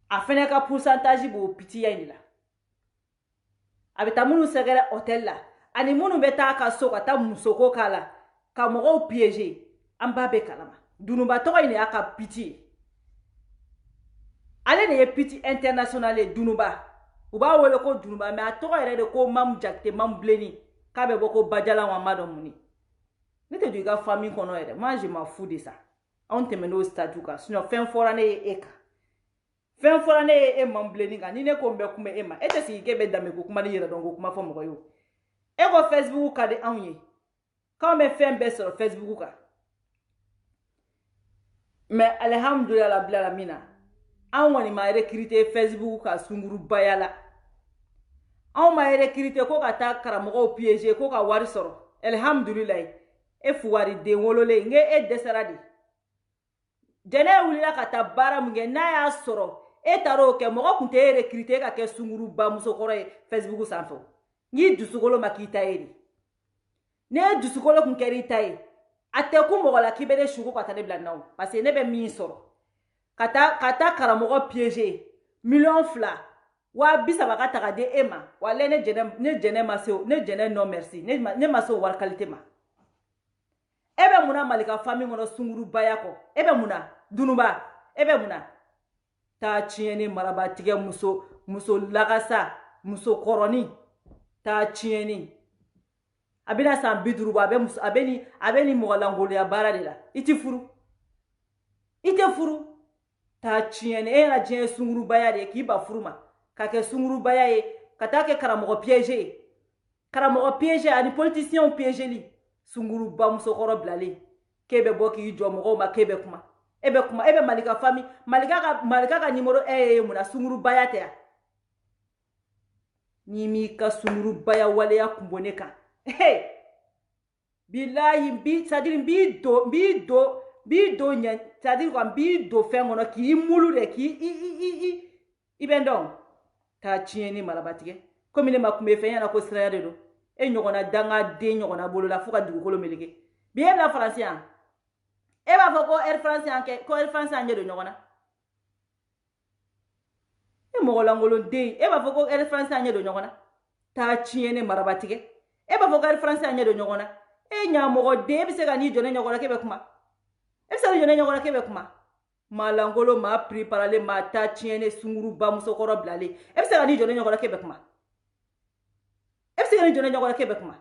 a fɛnɛ ka pourcentage b'o pitiya in de la a bɛ taa minnu sɛgɛrɛ hôtel la ani minnu bɛ taa ka so ka taa musoko k'a la ka mɔgɔw piéger an b'a bɛɛ kalama dunuba tɔgɔ in de y'a ka piti ye ale de ye piti international ye dunuba u b'a wele ko dunuba mais a tɔgɔ yɛrɛ de ko Mamu Jakite Mamu Bilenni k'a bɛ bɔ ko Bajala wa ma dɔn mun ni ne tɛ don i ka famille kɔnɔ yɛrɛ moi je m'en fous de ça anw tɛmɛn'o statut kan sinon fɛn fɔra ne ye e kan fɛn fɔra ne ye e Mamu Bilenni kan ni ne ko n bɛ kuma e ma e tɛ sigi k'e bɛ danbe ko kuma ni yɛrɛ dɔn ko kuma fɔ mɔgɔ ye o e ko Facebook ka di anw ye k'anw bɛ fɛn bɛɛ sɔrɔ Facebook kan mais alhamdulillah rabbil alamin anw kɔni ma recruter Facebook ka sungurubaya la anw ma recruter ko ka taa karamɔgɔw piéger ko ka wari sɔrɔ alhamdulillah e fuwari den wololen nge e dɛsɛra de jɛnɛ wulila ka taa baara min kɛ n'a y'a sɔrɔ e taar'o kɛ mɔgɔ kun tɛ e recruter ka kɛ sunguruba musokɔrɔ ye Facebook sanfɛ n'i dusukolo ma k'i ta ye de ne dusukolo kun kɛra i ta ye a tɛ ku mɔgɔ la k'i bɛ ne sugo ka taa ne bila naw parce que ne bɛ min sɔrɔ ka taa karamɔgɔ piéger 2,000,000 230 ka ta ka di e ma walahi ne jɛnɛ ma se ne jɛnɛ non merci ne ma se o wari qualité ma e bɛ mun na malika famille kɔnɔ sungurubaya kɔ e bɛ mun na dunuba e bɛ mun na taa tiɲɛni marabatigɛ muso lagasa muso kɔrɔni taa tiɲɛni a bɛna san 50 bɔ a bɛ ni mɔgɔ langoloya baara de la i tɛ furu taa tiɲɛni e yɛrɛ diɲɛ sungurubaya de ye k'i ba furu ma ka kɛ sungurubaya ye ka taa kɛ karamɔgɔ piéger ye karamɔgɔ piéger ani politiciens piégeli sunguruba musokɔrɔ bilalen k'e bɛ bɔ k'i jɔ mɔgɔw ma k'e bɛ kuma e bɛ malika famille malika ka numéro 1 ye mun na sungurubaya tɛ yan n'i m'i ka sungurubaya waleya kun bɔ ne kan bilahi c'est-à-dire n b'i don ɲɛ c'est-à-dire quoi n b'i don fɛn kɔnɔ k'i mulu de i bɛ n dɔn taa tiɲɛni marabatigɛ komi ne ma kun bɛ fɛn ɲɛna ko siraya de don e ɲɔgɔnna dangaden ɲɔgɔnna bolola fo ka dugukolo meleke bi e bila faransi yan e b'a fɔ ko air france yan kɛ ko air france yan ɲɛ don ɲɔgɔn na e mɔgɔ langoloden e b'a fɔ ko air france yan ɲɛ don ɲɔgɔn na taa tiɲɛni marabatigɛ e b'a fɔ ko air france yan ɲɛ don ɲɔgɔn na e ɲamɔgɔ den e bɛ se ka n'i jɔ ne ɲɔgɔn na k'e bɛ kuma e bɛ se ka jɔ ne ɲɔgɔn na k'e bɛ kuma maa langolo maa préparalen maa taa tiɲɛni sunguruba musokɔrɔ bilalen e bɛ se ka n'i jɔ ne ɲɔgɔn na k'e bɛ kuma e bɛ se ka n'i jɔ ne ɲɔgɔn na k'e bɛ kuma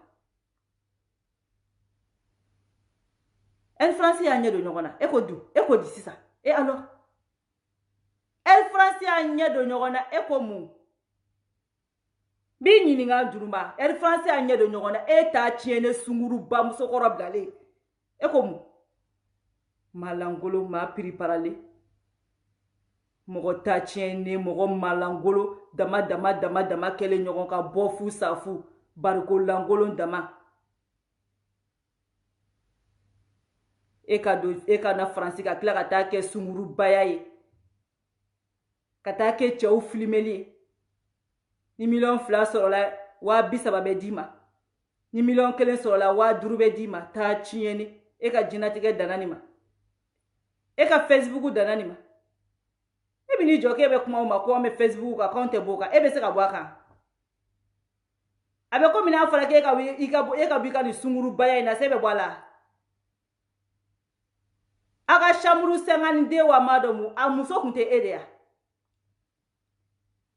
air france y'a ɲɛ don ɲɔgɔn na e ko di sisan e alors air france y'a ɲɛ don ɲɔgɔn na e ko mun b'i ɲininka juruba air france y'a ɲɛ don ɲɔgɔn na e t'a tiɲɛni sunguruba musokɔrɔ bilalen e ko mun malangolo maa préparalen mɔgɔ ta tiɲɛni mɔgɔ malangolo dama kɛlen ɲɔgɔn ka bɔ fu safu bariko langolo dama e ka na faransi ka tila ka taa kɛ sungurubaya ye ka taa kɛ cɛw filimeli ye ni 2,000,000 sɔrɔla 30 bɛ d'i ma ni 1,000,000 sɔrɔla 50 bɛ d'i ma taa tiɲɛni e ka jinatigɛ danna nin ma e ka Facebook danna nin ma e bɛ n'i jɔ k'e bɛ kuma o ma ko an bɛ Facebook kan k'anw tɛ bɔ o kan e bɛ se ka bɔ a kan a bɛ komi n'a fɔra k'e ka bɔ i ka nin sungurubaya in na se bɛ bɔ a la a ka chambre 52 wa ma dɔn a muso kun tɛ e de ya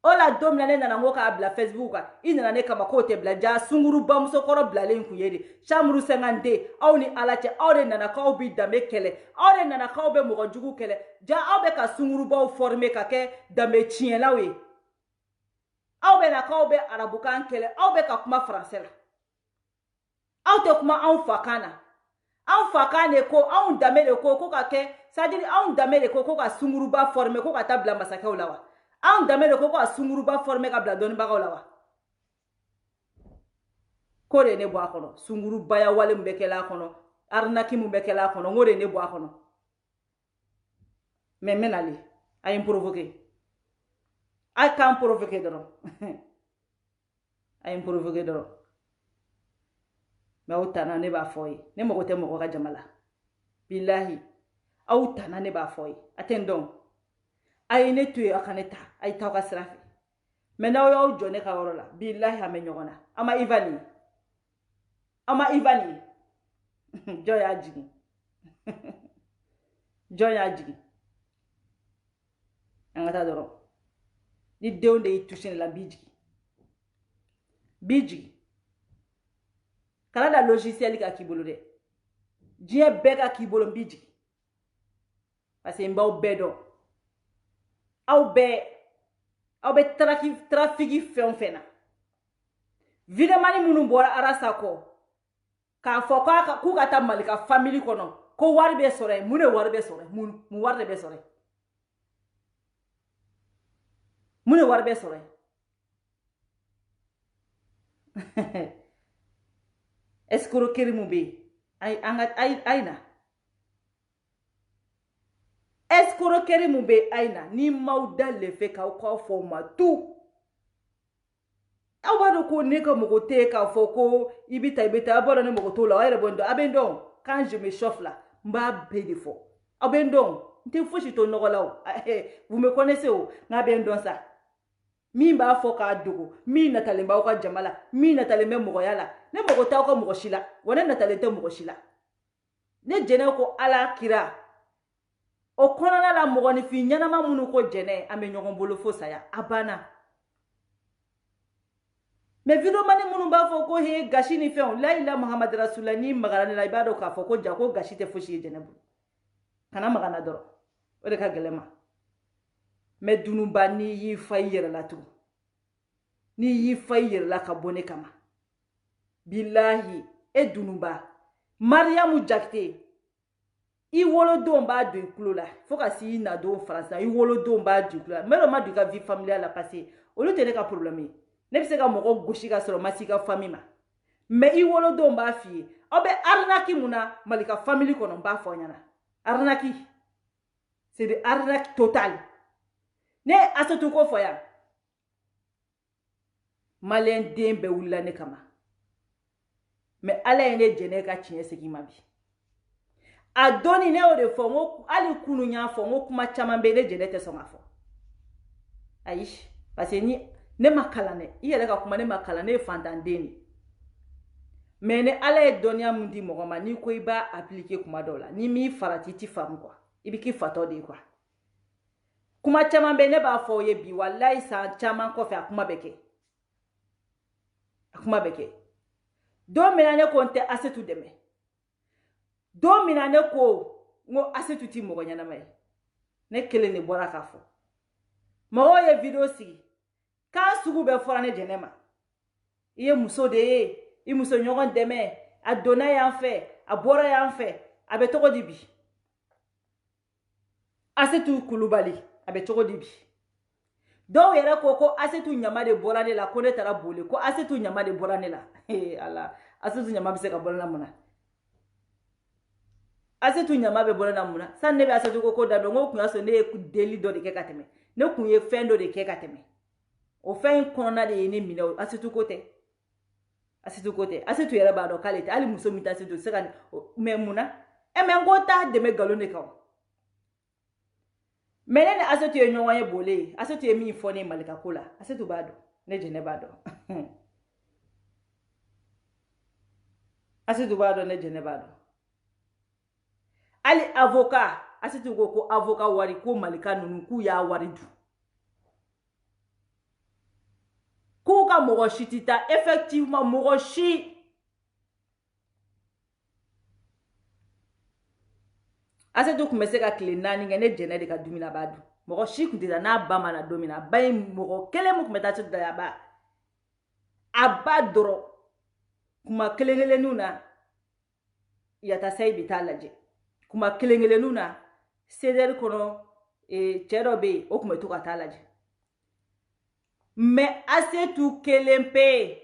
ola domina ne nana ngo ka abla Facebook ka inana ne kama ko te bla ja sunguru bamuso koro bla len kuyede chamru 50 aw ni alache aw de nana ka obi dambe kele aw de nana ka obe mo jugu kele ja aw be ka sunguru baw former ka ke dambe chien la we aw be na ka obe arabukan kele aw be ka kuma français la aw te kuma aw fakana aw fakane ko aw dambe le ko ka ke sadiri aw dambe le ko ka sunguru ba former ko ka tabla masaka ulawa an dame de ko ko sunguruba former ka bla doni bagaw la wa ko de ne bo akono sunguruba ya wale mbekela akono arnaki mbekela akono ngore ne bo akono mais menali ay provoquer ay kan provoquer doro ay provoquer doro mais utana ne ba foyi ne mo ko te mo ko ka jamala billahi utana ne ba foyi attendons ay ne tuye akaneta ay taw ka sirafi mais naw yaw jone ka worola billahi ame nyogona ama ivani joya jigi joya jigi angata doro ni dewnde itushin la biji kala da logiciel ka kibolo de die bega kibolo biji parce que mbaw bedo aw be trafiki fena videmani munu bora arasa ko ka fo ka ku ka ta malika family kono ko wari be sore mune wari be sore mu wari be sore mune wari be sore eskoro kerimu be aina eskoro kerimu be aina ni mauda le fe ka ko fo ma tu awado ko ne ka mo te ka fo ko ibita aboro ne mo to la ayre bondo abendon quand je me chauffe là mba be de fo abendon nte fo chito no la vous me connaissez o na bendon ça mi mba fo ka dugo mi natale mba ko jamala mi natale me mo yala ne mo ta ko mo shila wona natale te mo shila ne jene ko ala kira o konana la mogoni fi nyanama munu ko jene ame nyogon bolo fo saya abana me video mani munu ba fo ko he gashi ni fe on la ila muhammad rasulullah ni magana la ibado ka fo ko ja ko gashi te fo shi jene bu kana magana doro o de ka gelema me dunumba ni yi fayira la tu ni yi fayira la ka bone kama billahi e dunumba mariamu jakte I wolo don ba du kulo la faut ka si na do français I wolo don ba du kulo mais le ma du ka vie familiale la passé au lieu de ka problème ne bi se ka moko goshi ka soro masika famille ma mais I wolo don ba fi obe arnaki muna malika family kono ba fo nyana arnaki c'est de arnaque total ne asotu ko fo ya malen dembe wula ne kama mais ala ene jene ka chinye segi mabi adoni ne o de fo ngo ali kunu nya fo ngo kuma chama be ne jene te so ngafo ayi parce que ni ne makala ne iyele ka kuma ne makala ne fantandeni mais ne ala e donia mundi mogoma ni ko iba appliquer kuma dola ni mi farati ti fam quoi ibiki fato de quoi kuma chama be ne ba fo ye bi wallahi sa chama ko fe akuma beke do mina ne konte asetu deme do mina ne ko ngo asetu ti mogo nyana mai ne kele ne bora kafo mo ye video si ka sugu be fora ne jenema iye muso de I muso nyogon deme adona ya fe abora ya fe abe toko dibi asetu kulubali abe toko dibi do yere ko asetu nyama de bora ne la ko ne tara bole ko asetu nyama de bora ne la ala asetu nyama be se ka bora na muna asetu nyama be bora na muna san ne be asetu ko da do ngo aso ne ku deli do de ke kateme ne ku ye fendo de ke kateme o fen kona de ni mi asetu kote asetu yere ba do kalete ali muso mita asetu se kan memuna e men gota de me galone ka menene asetu ye nyowa ye bole asetu ye mi fone malika kula asetu bado ne jene bado asetu bado ne jene bado ali avocat asetu ko avocat wari ko malika nunu ku ya wari du ka mɔgɔ si ti taa effectivement mɔgɔ si. Asetu kun bɛ se ka tile 4 kɛ ne jɛnɛ de ka dumuni b'a dun. Mɔgɔ si kun ti taa n'a ba mana don min na ba in mɔgɔ kelen mun kun bɛ taa Asetu da a ba dɔrɔn kuma kelen-kelenninw na Yatasayi bɛ taa lajɛ. Kuma kelen-kelenninw na CDR kɔnɔ cɛ dɔ bɛ yen o kun bɛ to ka taa lajɛ. Mais Asetu kelen pe.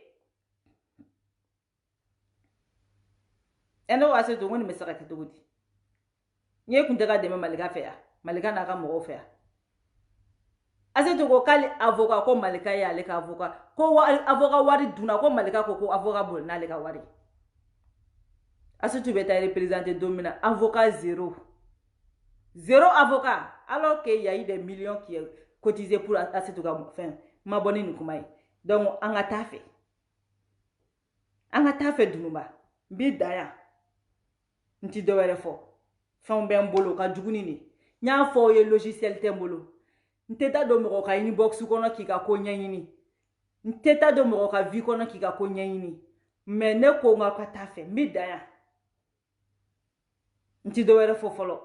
Eno Asetu ngoni bɛ se ka kɛ cogo di? Nye kun tɛ ka dɛmɛ Malika fɛ ya. Malika n'a ka mɔgɔw fɛ ya. Asetu ko k'ale avocat ko Malika ye ale ka avocat. Ko avocat wari dunna ko Malika ko avocat boli n'ale ka wari. Asetu bɛ taa représenter don min na avocat 0. 0 avocat. Alors qu'il y a eu des millions qui est cotisé pour Asetu ka fin. Ma boni ni kuma ye. Donc an ka taa fɛ. An ka taa fɛ dununba. Bi daya. Nti dɔ wɛrɛ fɔ. Fɛnw bɛ n bolo ka juguni ni. N y'a fɔ ye logiciel tɛ n bolo. N tɛ taa don mɔgɔ ka inbox kɔnɔ k'i ka ko ɲɛɲini. N tɛ taa don mɔgɔ ka vie kɔnɔ k'i ka ko ɲɛɲini. Mais ne ko n ka taa fɛ. N bɛ dan yan. N ti dɔ wɛrɛ fɔ fɔlɔ.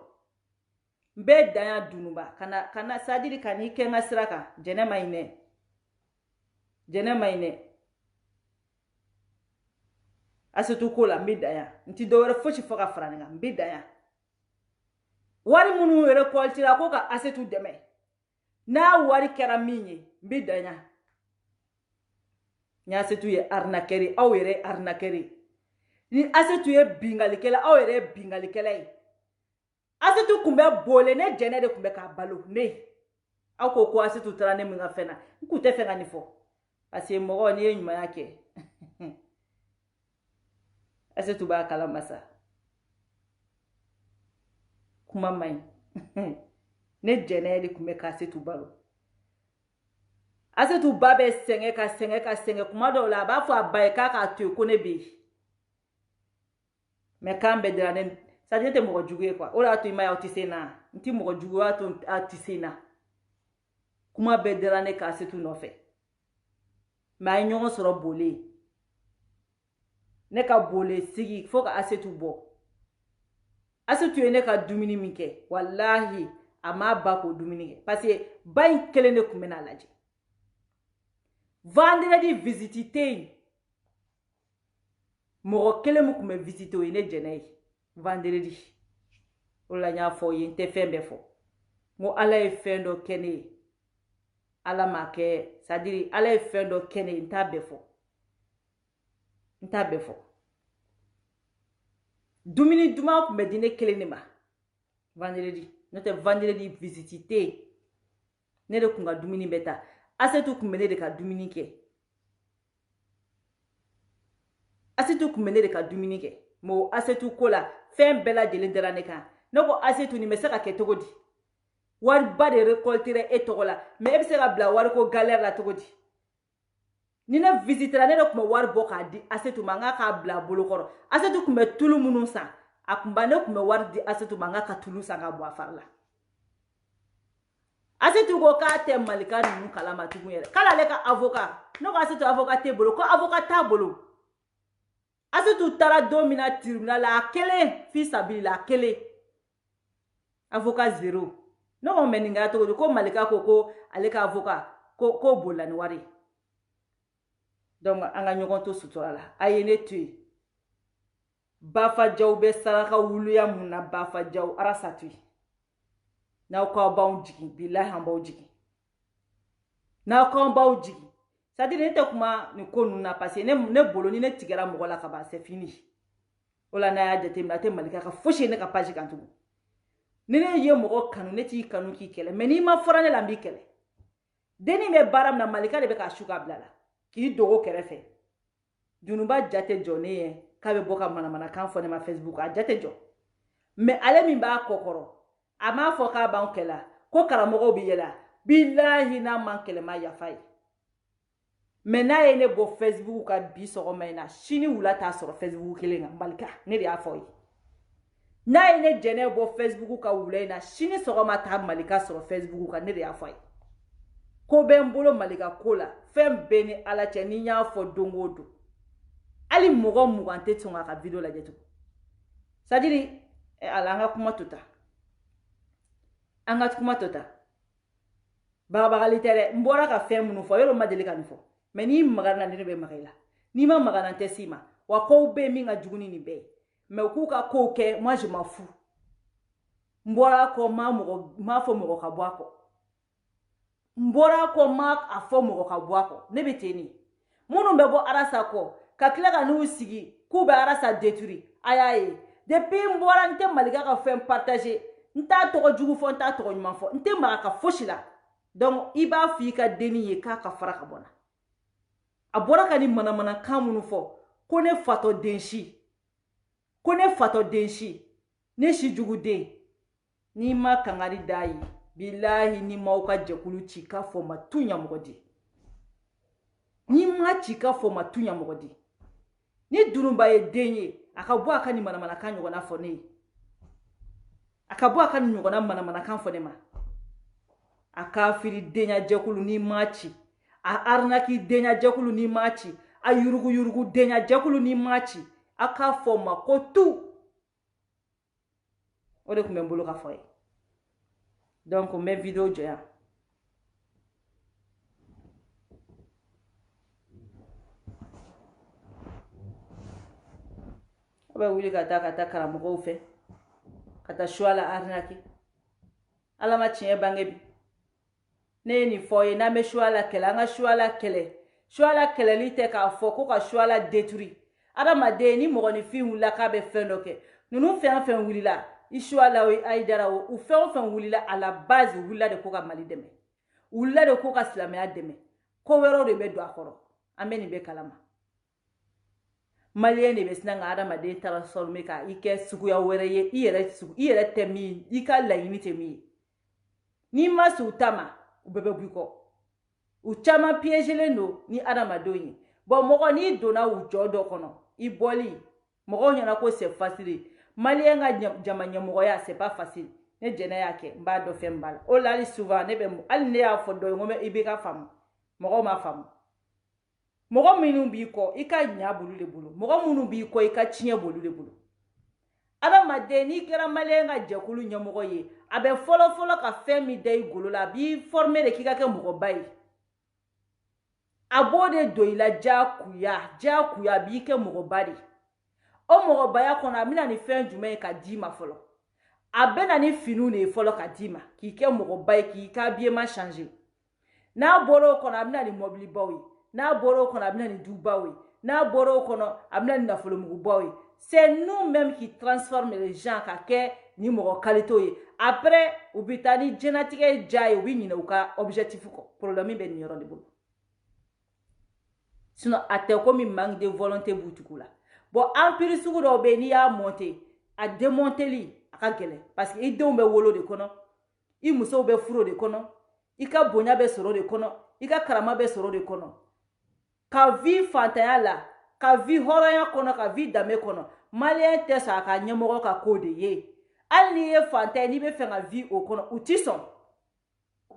N bɛ dan yan dununba. Kana sadiri ka n'i kɛ n ka sira kan. Jɛnɛ ma ɲi dɛ. Jɛnɛ ma ɲi dɛ. Asetu ko la n bɛ dan yan. N ti dɔ wɛrɛ fosi fɔ ka fara nin kan. N bɛ dan yan. Wari minnu récoltera ko ka Asetu dɛmɛ. N'a wari kɛra min ye, n bɛ dan yan. Ni Asetu ye arnaqueur ye, aw yɛrɛ arnaqueur ye. Ni Asetu ye bingalikɛla, aw yɛrɛ ye bingalikɛla ye. Asetu kun bɛ boli, ne jɛnɛ de kun bɛ k'a balo. Ne. Aw ko ko Asetu taara ne min ka fɛn na. N kun tɛ fɛ ka nin fɔ. Parce que mɔgɔ n'i ye ɲumanya kɛ. Asetu b'a kalama sa. Kuma man ɲi. Ne jɛnɛ de kun bɛ ka Asetu balo. Asetu ba bɛ sɛgɛn ka sɛgɛn ka sɛgɛn kuma dɔw la a b'a fɔ a ba ye k'a k'a to yen ko ne bɛ yen. Mais kan bɛ dira ne ça dit tɛ mɔgɔ jugu ye quoi. O de y'a to i ma ye aw tɛ se na. N ti mɔgɔ jugu o y'a to aw tɛ se na. Kuma bɛ dira ne ka Asetu nɔfɛ. Mais a ye ɲɔgɔn sɔrɔ boli. Ne ka boli sigi fo ka Asetu bɔ. Asetu ye ne ka dumuni min kɛ wallahi a m'a ba k'o dumuni kɛ parce que ba in kelen de kun bɛ n'a lajɛ. Vendredi visite tɛ yen. Mɔgɔ kelen mun kun bɛ visite o ye ne jɛnɛ ye. Vendredi. O la n y'a fɔ ye n tɛ fɛn bɛɛ fɔ. N ko Ala ye fɛn dɔ kɛ ne ye. Ala m'a kɛ c'est à dire Ala ye fɛn dɔ kɛ ne ye n t'a bɛɛ fɔ. N t'a bɛɛ fɔ. Dumuni duman kun bɛ di ne kelen de ma. Vendredi. N'o tɛ vendredi visite tɛ yen. Ne de kun ka dumuni bɛ taa. Asetu kun bɛ ne de ka dumuni kɛ. Asetu kun bɛ ne de ka dumuni kɛ. Mais Asetu ko la fɛn bɛɛ lajɛlen dara ne kan. Ne ko Asetu nin bɛ se ka kɛ cogo di? Wariba de récoltera e tɔgɔ la. Mais e bɛ se ka bila wari ko galère la cogo di? Ni ne visitera ne de kun bɛ wari bɔ k'a di Asetu ma n k'a k'a bila a bolo kɔrɔ. Asetu kun bɛ tulu minnu san. A kun ba ne kun bɛ wari di Asetu ma n k'a ka tulu san ka bɔ a fari la. Asetu ko k'a tɛ Malika ninnu kalama tugun yɛrɛ. K'ale ka avocat. Ne ko Asetu avocat t'e bolo. Ko avocat t'a bolo. Asetu taara don min na tribunal la a kelen fi sabili a kelen. Avocat 0. Ne ko mɛ nin kɛra cogo di? Ko Malika ko ale ka avocat ko bolila ni wari. Donc an ka ɲɔgɔn to sutura la. A ye ne to yen. Bafajaw bɛ saraka wuluya mun na Bafajaw Arasatu. N'aw k'aw b'anw jigin bilahi an b'aw jigin. N'aw k'anw b'aw jigin. C'est-à-dire ne tɛ kuma nin ko ninnu na parce que ne bolo ni ne tigɛra mɔgɔ la ka ban c'est fini. O la n'a y'a jateminɛ a tɛ Malika ka fosi ye ne ka page kan tugun. Ni ne ye mɔgɔ kanu ne t'i kanu k'i kɛlɛ mais n'i ma fɔra ne la n b'i kɛlɛ. Denni bɛ baara min na Malika de bɛ k'a su k'a bila la k'i dogo kɛrɛfɛ. Dununba jate jɔ ne ye k'a bɛ bɔ ka manamanakan fɔ ne ma Facebook a jate jɔ. Mais ale min b'a kɔkɔrɔ a m'a fɔ k'a b'anw kɛlɛ ko karamɔgɔw bɛ yɛlɛ bilahi n'a man kɛlɛ ma yafa ye. Mais n'a ye ne bɔ Facebook ka bi sɔgɔma in na sini wula t'a sɔrɔ Facebook kelen kan Malika ne de y'a fɔ ye. N'a ye ne jɛnɛ bɔ Facebook ka wula in na sini sɔgɔma t'a Malika sɔrɔ Facebook kan ne de y'a fɔ ye. ko bɛ n bolo malika ko la fɛn bɛɛ ni ala cɛ ni y'a fɔ don o don hali mɔgɔ mugan tɛ sɔn ka video lajɛ tugun sadiri ala an ka kuma to ta an ka kuma to ta bagabagali tɛ dɛ n bɔra ka fɛn minnu fɔ yɔrɔ ma deli ka nin fɔ mais n'i magana ne bɛ maga i la n'i ma magana tɛ s'i ma wa kow bɛ min ka jugu ni nin bɛɛ ye mais u k'u ka kow kɛ moi je m'en fous n bɔra kɔ m'a fɔ mɔgɔ ka bɔ a kɔ n bɔra kɔ m'a a fɔ mɔgɔ ka bɔ a kɔ ne bɛ ten nin minnu bɛ bɔ arasa kɔ ka tila ka n'u sigi k'u bɛ arasa détruire a y'a ye depuis n bɔra n tɛ malika ka fɛn partager n t'a tɔgɔ jugu fɔ n t'a tɔgɔ ɲuman fɔ n tɛ maga ka fosi la donc i b'a fɔ i ka denni ye k'a ka fara ka bɔ n na a bɔra ka ni manamanakan minnu fɔ ko ne fatɔ den si ko ne fatɔ den si ne si jugu den n'i ma kangari d'a ye bilahi ni m'aw ka jɛkulu ci k'a fɔ ma tu ɲamɔgɔ di n'i ma ci k'a fɔ ma tu ɲamɔgɔ di ni Dununba ye den ye a ka bɔ a ka ni manamanakan ɲɔgɔnna fɔ ne ye a ka bɔ a ka ni ɲɔgɔnna manamanakan fɔ ne ma a kafiri denya jɛkulu n'i ma ci a arnaki denya jɛkulu n'i ma ci a yurugu yurugu denya jɛkulu n'i ma ci a k'a fɔ ma ko tu o de tun bɛ n bolo ka fɔ ye donc n bɛ video jɔ yan o bɛ wuli ka taa karamɔgɔw fɛ ka taa suala arnaki ala ma tiɲɛ bange bi ne ye nin fɔ ye n'an bɛ suala kɛlɛ an ka suala kɛlɛli tɛ k'a fɔ ko ka suala détruire adamaden ni mɔgɔninfin wulila k'a bɛ fɛn dɔ kɛ ninnu fɛn fɛn wulila i suala o ayidara o u fɛn o fɛn wulila à la base u wulila de ko ka mali dɛmɛ u wulila de ko ka silamɛya dɛmɛ ko wɛrɛw de bɛ don a kɔrɔ an bɛ nin bɛɛ kalama maliyɛn de bɛ sina ka adamaden transformer ka i kɛ suguya wɛrɛ ye i yɛrɛ tɛ min i ka laɲini tɛ min ye n'i ma se u ta ma u bɛɛ bɛ bɔ i kɔ u caman piégelen don ni adamadenw ye bon mɔgɔ n'i donna u jɔ dɔ kɔnɔ i bɔli mɔgɔw ɲɛna ko c'est facile maliyɛn ka jama ɲɛmɔgɔya c'est pas facile ne jɛnɛ y'a kɛ n b'a dɔn fɛn b'a la o la hali souvent hali ne y'a fɔ dɔ ye n ko i bɛ ka faamu mɔgɔw ma faamu mɔgɔ minnu b'i kɔ i ka ɲa bolu de bolo mɔgɔ minnu b'i kɔ i ka tiɲɛ bolu de bolo adamaden n'i kɛra maliyɛn ka jɛkulu ɲɛmɔgɔ ye a bɛ fɔlɔ ka fɛn min da i golo la a b'i former de k'i ka kɛ mɔgɔba ye a b'o de don i la jakuya a b'i kɛ mɔgɔba de o mɔgɔbaya kɔnɔ a bɛna ni fɛn jumɛn ye ka d'i ma fɔlɔ a bɛna ni finiw de ye fɔlɔ ka d'i ma k'i kɛ mɔgɔba ye k'i ka habillement changer n'a bɔra o kɔnɔ a bɛna ni mɔbilibaw ye n'a bɔra o kɔnɔ a bɛna ni dubaw ye n'a bɔra o kɔnɔ a bɛna ni nafolomugubaw ye c'est nous-mêmes qui transforme les gens ka kɛ ni mɔgɔ qualité ye après u bɛ taa ni jɛnatigɛ ja ye u bɛ ɲinɛ u ka objectif kɔ problème bɛ nin yɔrɔ de bolo sinon a tɛ komi manque de volonté b'u tigiw la bon empire sugu dɔw bɛ yen n'i y'a monter a démonteli a ka gɛlɛn parce que i denw bɛ wolo de kɔnɔ i musow bɛ furu de kɔnɔ i ka bonya bɛ sɔrɔ de kɔnɔ i ka karama bɛ sɔrɔ de kɔnɔ ka vie fantanya la ka vie hɔrɔnya kɔnɔ ka vie danbe kɔnɔ maliyɛn tɛ sɔn a ka ɲɛmɔgɔ ka ko de ye hali n'i ye fantan ye n'i bɛ fɛ ka vie o kɔnɔ u ti sɔn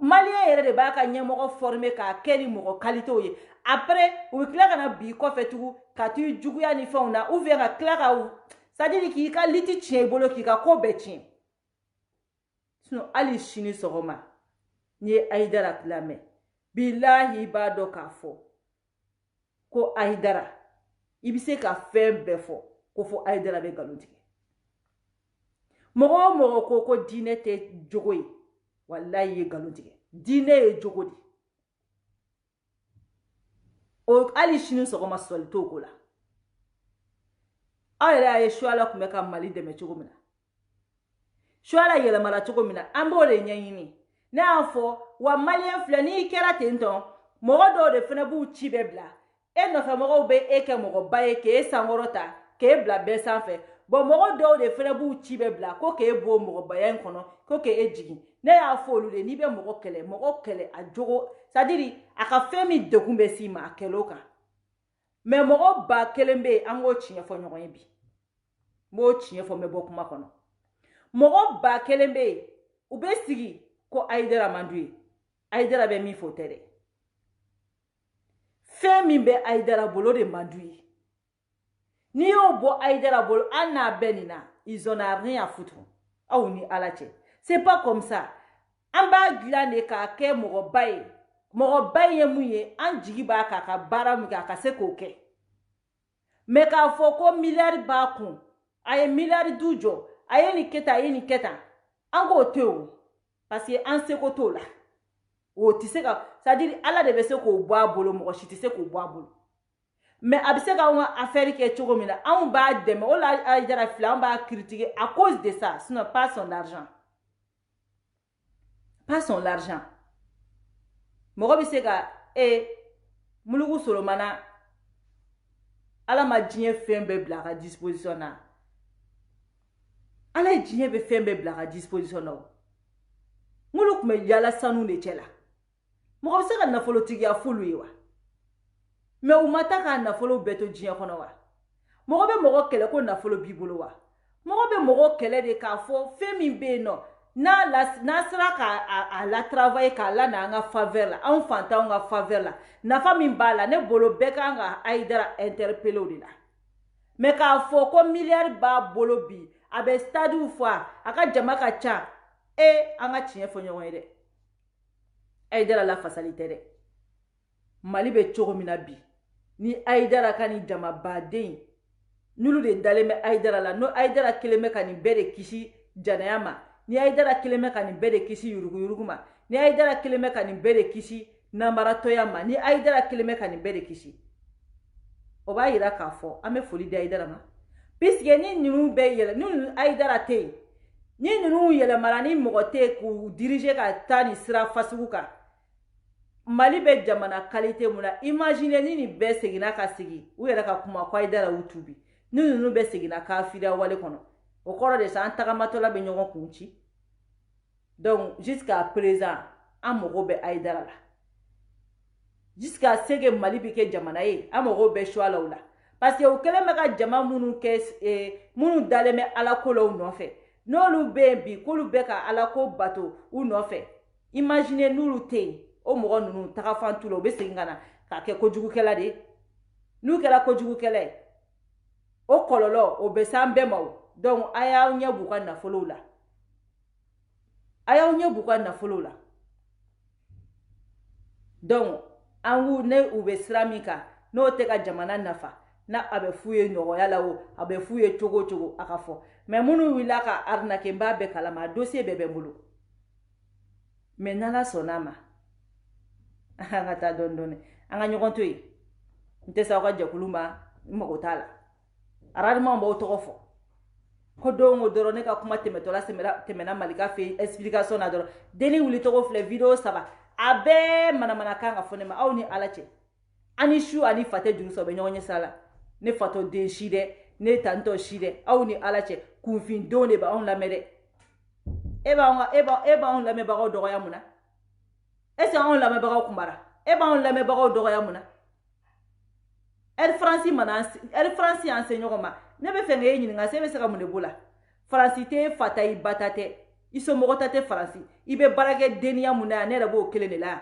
maliyɛn yɛrɛ de b'a ka ɲɛmɔgɔ former k'a kɛ ni mɔgɔ qualité ye après u bɛ tila ka na bi kɔfɛ tugun ka t'i juguya ni fɛnw na ou bien ka tila ka c'est-à-dire k'i ka liti tiɲɛ i bolo k'i ka ko bɛɛ tiɲɛ sinon hali sini sɔgɔma n'i ye ayidara lamɛn bilahi i b'a dɔn k'a fɔ ko ayidara i bɛ se ka fɛn bɛɛ fɔ ko fɔ ayidara bɛ nkalon tigɛ mɔgɔ o mɔgɔ ko diinɛ tɛ jogo ye walayi i ye nkalon tigɛ diinɛ ye jogo de o hali sini sɔgɔma sɔli t'o ko la aw yɛrɛ y'a ye suala tun bɛ ka mali dɛmɛ cogo min na suala yɛlɛmara cogo min na an b'o de ɲɛɲini ne y'a fɔ wa maliyɛn filɛ n'i kɛra ten tɔ mɔgɔ dɔw de fana b'u ci bɛɛ bila e nɔfɛmɔgɔw bɛ e kɛ mɔgɔba ye k'e sankɔrɔ ta k'e bila bɛɛ sanfɛ bon mɔgɔ dɔw de fana b'u ci bɛɛ bila ko k'e bɔ mɔgɔbaya in kɔnɔ ko k'e jigin ne y'a fɔ olu de n'i bɛ mɔgɔ kɛlɛ a jogo c'est-à-dire a ka fɛn min degun bɛ s'i ma a kɛlɛ o kan mais mɔgɔ ba kelen bɛ yen an k'o tiɲɛ fɔ ɲɔgɔn ye bi n b'o tiɲɛ fɔ n bɛ bɔ kuma kɔnɔ mɔgɔ ba kelen bɛ yen u bɛ sigi ko ayidara man d'u ye Aïdara be mi fo tere fɛn min bɛ Aïdara bolo de man d'u ye n'i y'o bɔ Aïdara bolo an n'a bɛɛ nin na ils en ont rien à foutre aw ni Ala cɛ c'est pas comme ça an b'a dilan de k'a kɛ mɔgɔba ye mɔgɔba ye mun ye an jigi b'a k'a ka baara min kɛ a ka se k'o kɛ mais k'a fɔ ko miliyari b'a kun a ye miliyari du jɔ a ye nin kɛ tan a ye nin kɛ tan an k'o to yen o parce que an seko t'o la o tɛ se ka c'est à dire Ala de bɛ se k'o bɔ a bolo mɔgɔ si tɛ se k'o bɔ a bolo mais a bɛ se k'anw ka affaire kɛ cogo min na anw b'a dɛmɛ o la Aïdara filɛ an b'a critiquer à cause de ça sinon pas son argent pas son argent mɔgɔ bɛ se ka Mulugu Solomana Ala ma diɲɛ fɛn bɛɛ bila a ka disposition na Ala ye diɲɛ bɛ fɛn bɛɛ bila a ka disposition na Mulu tun bɛ yala sanu de cɛ la mɔgɔ bɛ se ka nafolotigiya f'olu ye wa mais u ma taa k'a nafolo bɛɛ to diɲɛ kɔnɔ wa mɔgɔ bɛ mɔgɔ kɛlɛ ko nafolo b'i bolo wa mɔgɔ bɛ mɔgɔ kɛlɛ de k'a fɔ fɛn min bɛ yen nɔ n'a sera k'a la travailler k'a la n'an ka faveur la anw fantanw ka faveur la nafa min b'a la ne bolo bɛɛ kan ka Aïdara interpeller o de la mais k'a fɔ ko miliyari b'a bolo bi a bɛ stade fɔ a ka jama ka ca an ka tiɲɛ fɔ ɲɔgɔn ye dɛ Aïdara la fasali tɛ dɛ Mali bɛ cogo min na bi ni Aïdara ka ni jama baden n'olu de dalen bɛ Aïdara la n'o Aïdara kelen bɛ ka nin bɛɛ de kisi janaya ma ni Aïdara kelen bɛ ka nin bɛɛ de kisi yuruguyurugu ma ni Aïdara kelen bɛ ka nin bɛɛ de kisi namaratɔya ma ni Aïdara kelen bɛ ka nin bɛɛ de kisi o b'a yira k'a fɔ an bɛ foli di Aïdara ma puisque ni ninnu bɛ yɛlɛ ni Aïdara tɛ yen ni ninnu yɛlɛmara ni mɔgɔ tɛ yen k'u diriger ka taa nin sira fasugu kan Mali bɛ jamana qualité mun na imagine ni nin bɛɛ seginna ka sigi u yɛrɛ ka kuma ko Aïdara y'u tubi ni ninnu bɛ seginna kafiriya wale kɔnɔ o kɔrɔ de sa an tagamatɔla bɛ ɲɔgɔn kun ci donc jusqu'à présent an mago bɛ Aïdara la jusqu'à ce que Mali bɛ kɛ jamana ye an mago bɛ choix la o la parce que u kɛlen bɛ ka jama minnu kɛ minnu dalen bɛ Alako la u nɔfɛ n'olu bɛ yen bi k'olu bɛ ka Alako bato u nɔfɛ imagine n'olu tɛ yen o mɔgɔ ninnu tagafan t'u la u bɛ segin ka na k'a kɛ kojugukɛla de ye n'u kɛra kojugukɛla ye o kɔlɔlɔ o bɛ s'an bɛɛ ma o donc a y'aw ɲɛ b'u ka nafolow la a y'aw ɲɛ b'u ka nafolow la donc an k'u ne u bɛ sira min kan n'o tɛ ka jamana nafa n'a a bɛ f'u ye nɔgɔya la o a bɛ f'u ye cogo o cogo a ka fɔ mais minnu wulila ka arnaquer n b'a bɛɛ kalama a dossier bɛɛ bɛ n bolo mais n'Ala sɔnn'a ma an ka taa dɔɔni dɔɔni an ka ɲɔgɔn to yen n tɛ se aw ka jɛkulu ma n mago t'a la ararima b'aw tɔgɔ fɔ ko don o dɔrɔn ne ka kuma tɛmɛtɔla tɛmɛna Malika fɛ explication na dɔrɔn denni wuli tɔgɔ filɛ video 3 a bɛɛ manamanakan ka fɔ ne ma aw ni Ala cɛ ani su ani fa tɛ juru sɔrɔ bɛ ɲɔgɔn ɲɛ sira la ne fatɔ den si dɛ ne tantɔ si dɛ aw ni Ala cɛ kunfindenw de b'anw lamɛn dɛ e b'anw lamɛnbagaw dɔgɔya mun na est-ce que anw lamɛnbagaw kunbara e b'anw lamɛnbagaw dɔgɔya mun na Air France y'an se ɲɔgɔn ma ne bɛ fɛ k'e ɲininka se bɛ se ka mun de b'o la Faransi tɛ fa ta i ba ta tɛ i somɔgɔ ta tɛ Faransi i bɛ baarakɛ deniya mun na yan ne yɛrɛ b'o kelen de la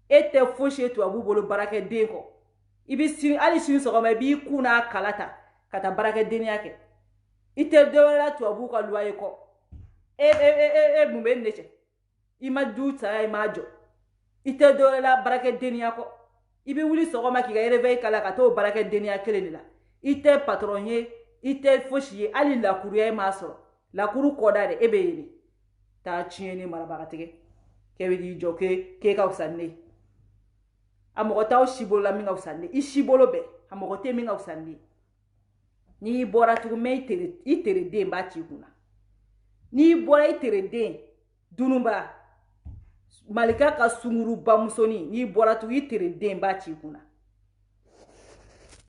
e tɛ fosi ye tubabu bolo baarakɛ den kɔ i bɛ sini hali sini sɔgɔma i b'i kun n'a kala ta ka taa baarakɛ deniya kɛ i tɛ dɔwɛrɛ la tubabu ka loyer kɔ mun bɛ ne cɛ i ma du saya i ma jɔ i tɛ dɔwɛrɛ la baarakɛ deniya kɔ i bɛ wuli sɔgɔma k'i ka réveil kala ka t'o baarakɛ deniya kelen de la i tɛ patron ye i tɛ fosi ye hali lakuruya e m'a sɔrɔ lakuru kɔda de e bɛ yen taa tiɲɛ ni marabagatigi k'e bɛ k'i jɔ k'e ka fisa ne ye a mɔgɔ t'aw si bolo la min ka fisa ne i si bolo bɛɛ a mɔgɔ tɛ min ka fisa ne ye n'i bɔra tugun mɛ i tere den b'a ci i kunna n'i bɔra i tere den dununba Malika ka sunguru bamusonin n'i bɔra tugun i tere den b'a ci i kunna